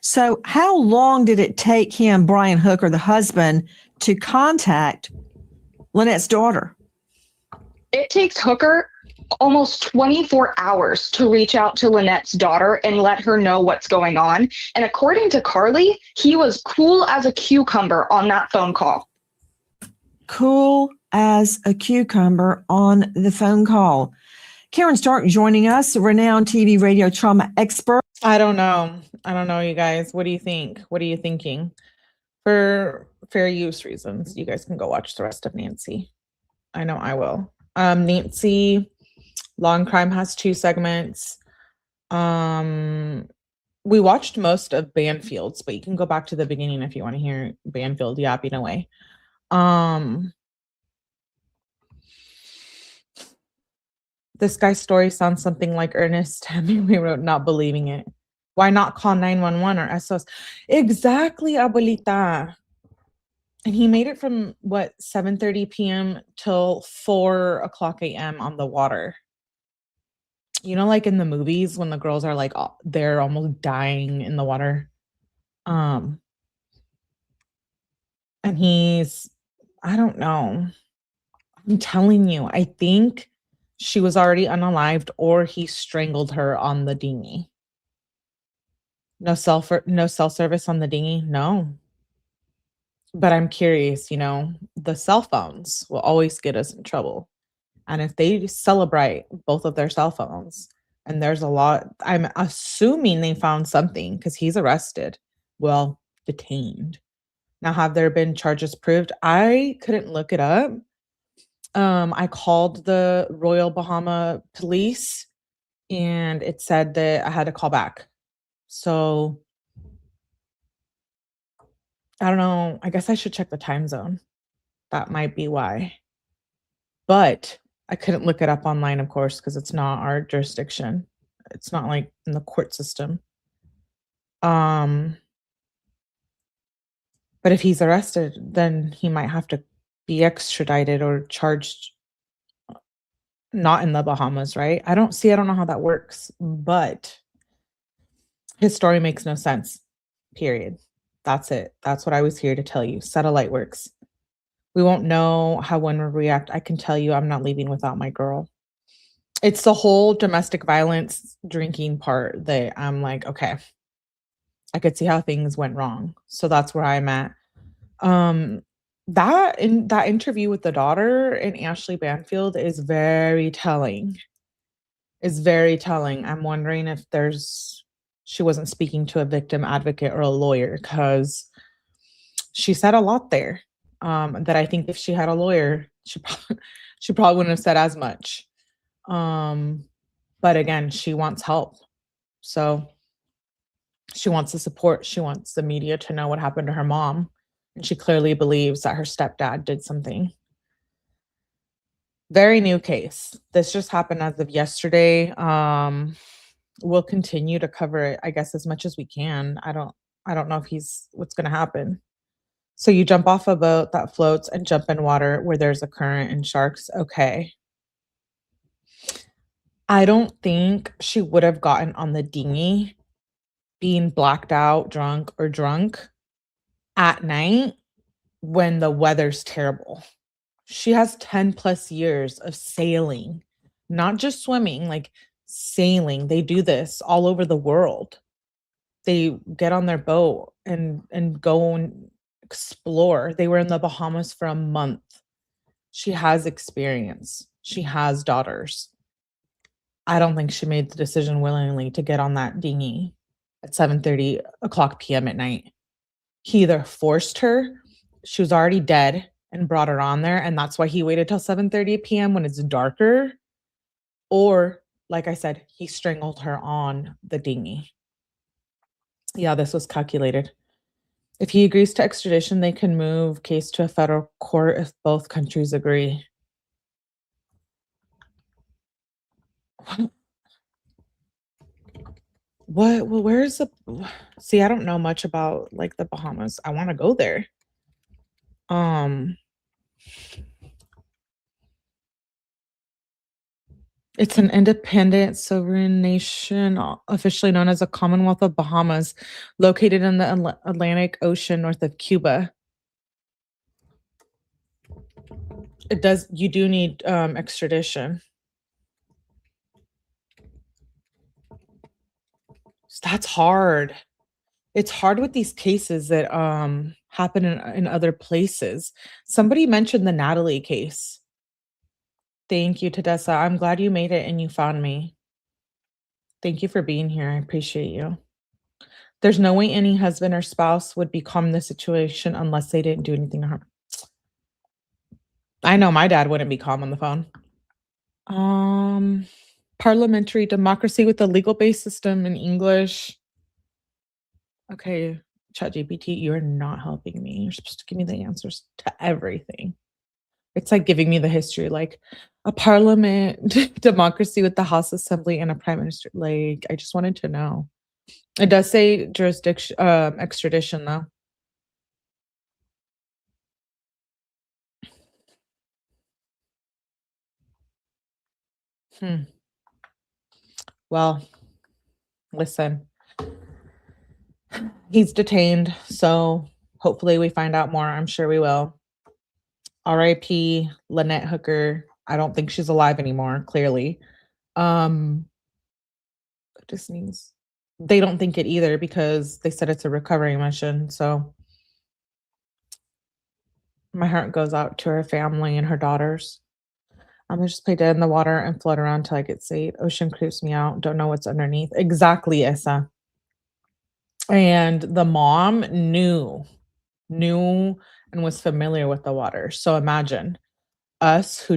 So how long did it take him, Brian Hooker, the husband, to contact Lynette's daughter? It takes Hooker almost 24 hours to reach out to Lynette's daughter and let her know what's going on. And according to Carly, he was cool as a cucumber on that phone call. Cool as a cucumber on the phone call. Karen Stark joining us, a renowned TV radio trauma expert. I don't know, you guys. What do you think? What are you thinking? For fair use reasons, you guys can go watch the rest of Nancy. I know I will. Nancy Law and Crime has 2 segments. We watched most of Banfield's, but you can go back to the beginning if you want to hear Banfield yapping away. This guy's story sounds something like Ernest Hemingway wrote, not believing it. Why not call 911 or SOS? Exactly, abuelita. And he made it from, 7:30 p.m. till 4 o'clock a.m. on the water. You know, like in the movies when the girls are like, they're almost dying in the water. And he's, I don't know. I'm telling you, I think she was already unalived or he strangled her on the dinghy. No cell service on the dinghy? No. But I'm curious, the cell phones will always get us in trouble. And if they celebrate both of their cell phones, and there's a lot, I'm assuming they found something because he's arrested. Well, detained. Now, have there been charges proved? I couldn't look it up. I called the Royal Bahama Police and it said that I had to call back. So I don't know. I guess I should check the time zone. That might be why. But I couldn't look it up online, of course, because it's not our jurisdiction. It's not like in the court system. But if he's arrested, then he might have to be extradited or charged not in the Bahamas, right? I don't know how that works, but his story makes no sense, period. That's it. That's what I was here to tell you. Satellite works. We won't know how one will react. I can tell you I'm not leaving without my girl. It's the whole domestic violence drinking part that I'm like, okay, I could see how things went wrong. So that's where I'm at. That interview with the daughter in Ashley Banfield is very telling. Is very telling. I'm wondering if she wasn't speaking to a victim advocate or a lawyer, because she said a lot there. That I think if she had a lawyer, she probably wouldn't have said as much. But again, she wants help. So she wants the support. She wants the media to know what happened to her mom. And she clearly believes that her stepdad did something. Very new case. This just happened as of yesterday. We'll continue to cover it, I guess, as much as we can. I don't know if what's going to happen. So you jump off a boat that floats and jump in water where there's a current and sharks. Okay. I don't think she would have gotten on the dinghy being blacked out, drunk at night when the weather's terrible. She has 10 plus years of sailing, not just swimming, like sailing. They do this all over the world. They get on their boat and go and explore. They were in the Bahamas for a month. She has experience. She has daughters. I don't think she made the decision willingly to get on that dinghy at 7:30 p.m. at night. He either forced her, she was already dead, and brought her on there, and that's why he waited till 7:30 p.m. when it's darker, or, like I said, he strangled her on the dinghy. Yeah, this was calculated. If he agrees to extradition, they can move case to a federal court if both countries agree. What? Well, where's the... See, I don't know much about, like, the Bahamas. I want to go there. It's an independent sovereign nation, officially known as the Commonwealth of Bahamas, located in the Atlantic Ocean north of Cuba. You do need extradition. That's hard. It's hard with these cases that happen in other places. Somebody mentioned the Natalie case. Thank you, Tadessa. I'm glad you made it and you found me. Thank you for being here. I appreciate you. There's no way any husband or spouse would be calm in this situation unless they didn't do anything to her. I know my dad wouldn't be calm on the phone. Parliamentary democracy with a legal-based system in English. Okay, ChatGPT, you're not helping me. You're supposed to give me the answers to everything. It's like giving me the history, like a parliament democracy with the House Assembly and a prime minister. Like, I just wanted to know. It does say jurisdiction, extradition though. Well, listen, he's detained, so hopefully we find out more. I'm sure we will. R.I.P. Lynette Hooker. I don't think she's alive anymore, clearly. Just means they don't think it either because they said it's a recovery mission. So my heart goes out to her family and her daughters. I'm gonna just play dead in the water and float around till I get safe. Ocean creeps me out. Don't know what's underneath. Exactly, Issa. And the mom knew and was familiar with the water. So imagine us who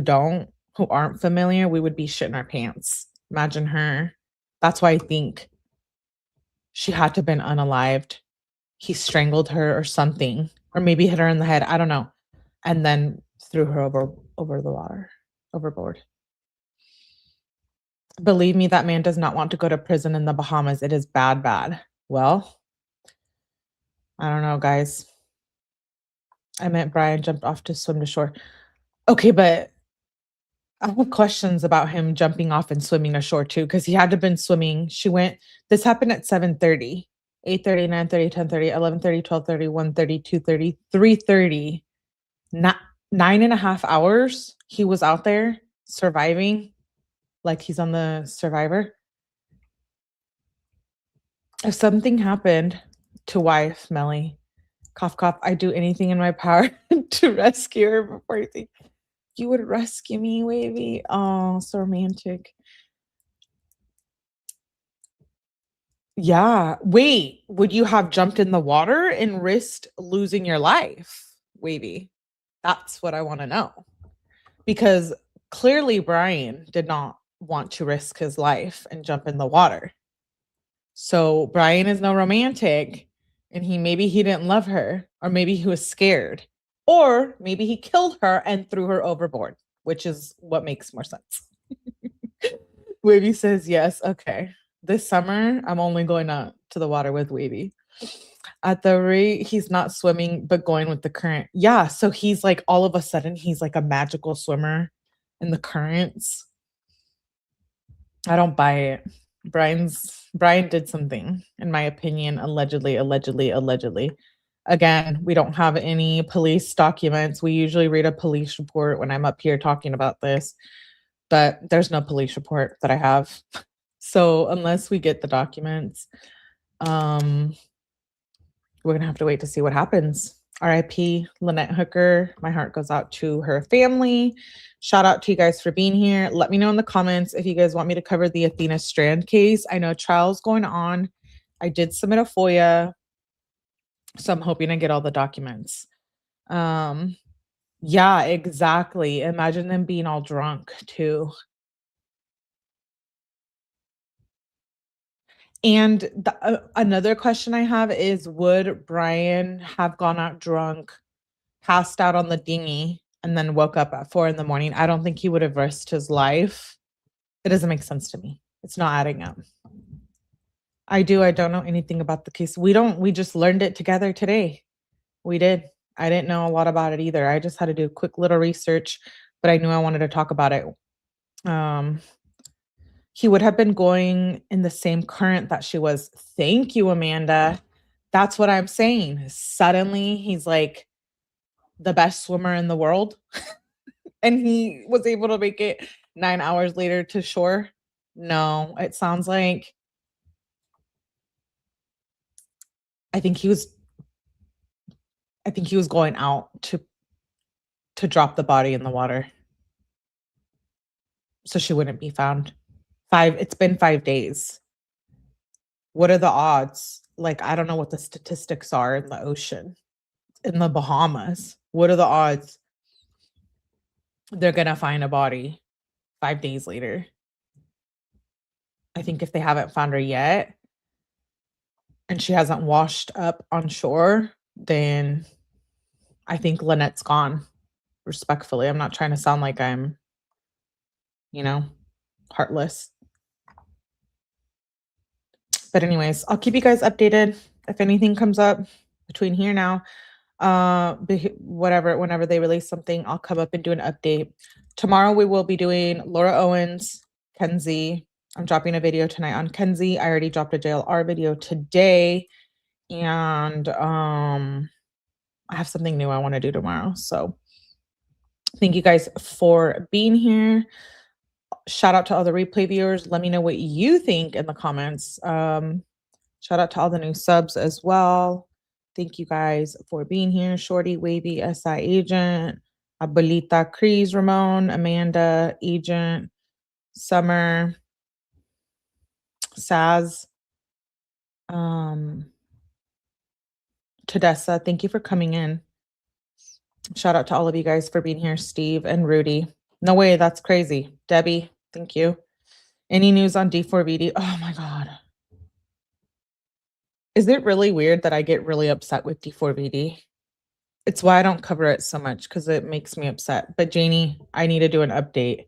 aren't familiar, we would be shitting our pants. Imagine her. That's why I think she had to have been unalived. He strangled her or something, or maybe hit her in the head. I don't know. And then threw her over the water, overboard. Believe me, that man does not want to go to prison in the Bahamas. It is bad, bad. Well, I don't know, guys. I meant Brian jumped off to swim to shore. Okay, but I have questions about him jumping off and swimming ashore too, because he had to have been swimming. This happened at 7:30, 8:30, 9:30, 10:30, 11:30, 12:30, 1:30, 2:30, 3:30. 9.5 hours he was out there surviving, like he's on the Survivor. If something happened to wife Melly, cough cough, I'd do anything in my power to rescue her before you think you would rescue me, Wavy. Oh, so romantic. Yeah. Wait, would you have jumped in the water and risked losing your life, Wavy? That's what I want to know. Because clearly Brian did not want to risk his life and jump in the water. So Brian is no romantic, and maybe he didn't love her, or maybe he was scared, or maybe he killed her and threw her overboard, which is what makes more sense. Wavy says yes. Okay. This summer, I'm only going out to the water with Wavy. At the rate he's not swimming, but going with the current. Yeah, so he's like, all of a sudden, he's like a magical swimmer in the currents. I don't buy it. Brian did something, in my opinion, allegedly. Again, we don't have any police documents. We usually read a police report when I'm up here talking about this, but there's no police report that I have. So unless we get the documents, we're gonna have to wait to see what happens. RIP Lynette Hooker. My heart goes out to her family. Shout out to you guys for being here. Let me know in the comments if you guys want me to cover the Athena Strand case. I know trial's going on. I did submit a FOIA, so I'm hoping to get all the documents. Yeah, exactly. Imagine them being all drunk too. And another question I have is, would Brian have gone out drunk, passed out on the dinghy, and then woke up at 4 a.m? I don't think he would have risked his life. It doesn't make sense to me. It's not adding up. I don't know anything about the case. We just learned it together today. We did. I didn't know a lot about it either. I just had to do a quick little research, but I knew I wanted to talk about it. He would have been going in the same current that she was. Thank you, Amanda. That's what I'm saying. Suddenly, he's like the best swimmer in the world. And he was able to make it 9 hours later to shore. No, it sounds like I think he was going out to drop the body in the water so she wouldn't be found. It's been 5 days. What are the odds? Like, I don't know what the statistics are in the ocean, in the Bahamas. What are the odds they're gonna find a body 5 days later? I think if they haven't found her yet and she hasn't washed up on shore, then I think Lynette's gone. Respectfully, I'm not trying to sound like I'm, heartless. But anyways, I'll keep you guys updated if anything comes up between here now. Whenever they release something, I'll come up and do an update. Tomorrow we will be doing Laura Owens, Kenzie. I'm dropping a video tonight on Kenzie. I already dropped a JLR video today, and I have something new I want to do tomorrow. So thank you guys for being here. Shout out to all the replay viewers. Let me know what you think in the comments. Shout out to all the new subs as well. Thank you guys for being here. Shorty, Wavy, SI Agent, Abuelita, Crease, Ramon, Amanda, Agent, Summer, Saz, Tedessa. Thank you for coming in. Shout out to all of you guys for being here. Steve and Rudy. No way, that's crazy. Debbie, thank you. Any news on D4VD? Oh my God. Is it really weird that I get really upset with D4VD? It's why I don't cover it so much, because it makes me upset. But Janie, I need to do an update.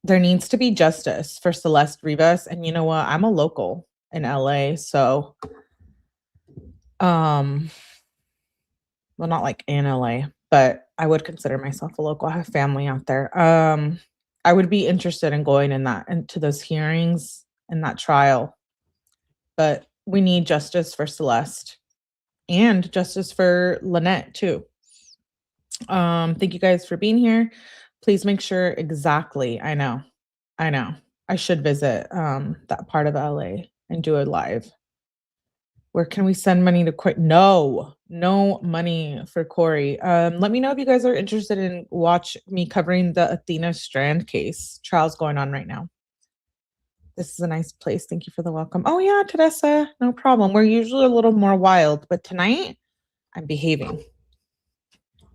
There needs to be justice for Celeste Rivas. And you know what? I'm a local in LA, so well, not like in LA, but I would consider myself a local. I have family out there. I would be interested in going into those hearings and that trial. But we need justice for Celeste and justice for Lynette too. Thank you guys for being here. Please make sure exactly. I know. I should visit that part of LA and do a live. Where can we send money to quit? No money for Corey. Let me know if you guys are interested in watch me covering the Athena Strand case. Trial's going on right now. This is a nice place. Thank you for the welcome. Oh yeah, Teresa, no problem. We're usually a little more wild, but tonight I'm behaving.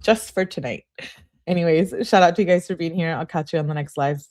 Just for tonight. Anyways, shout out to you guys for being here. I'll catch you on the next live.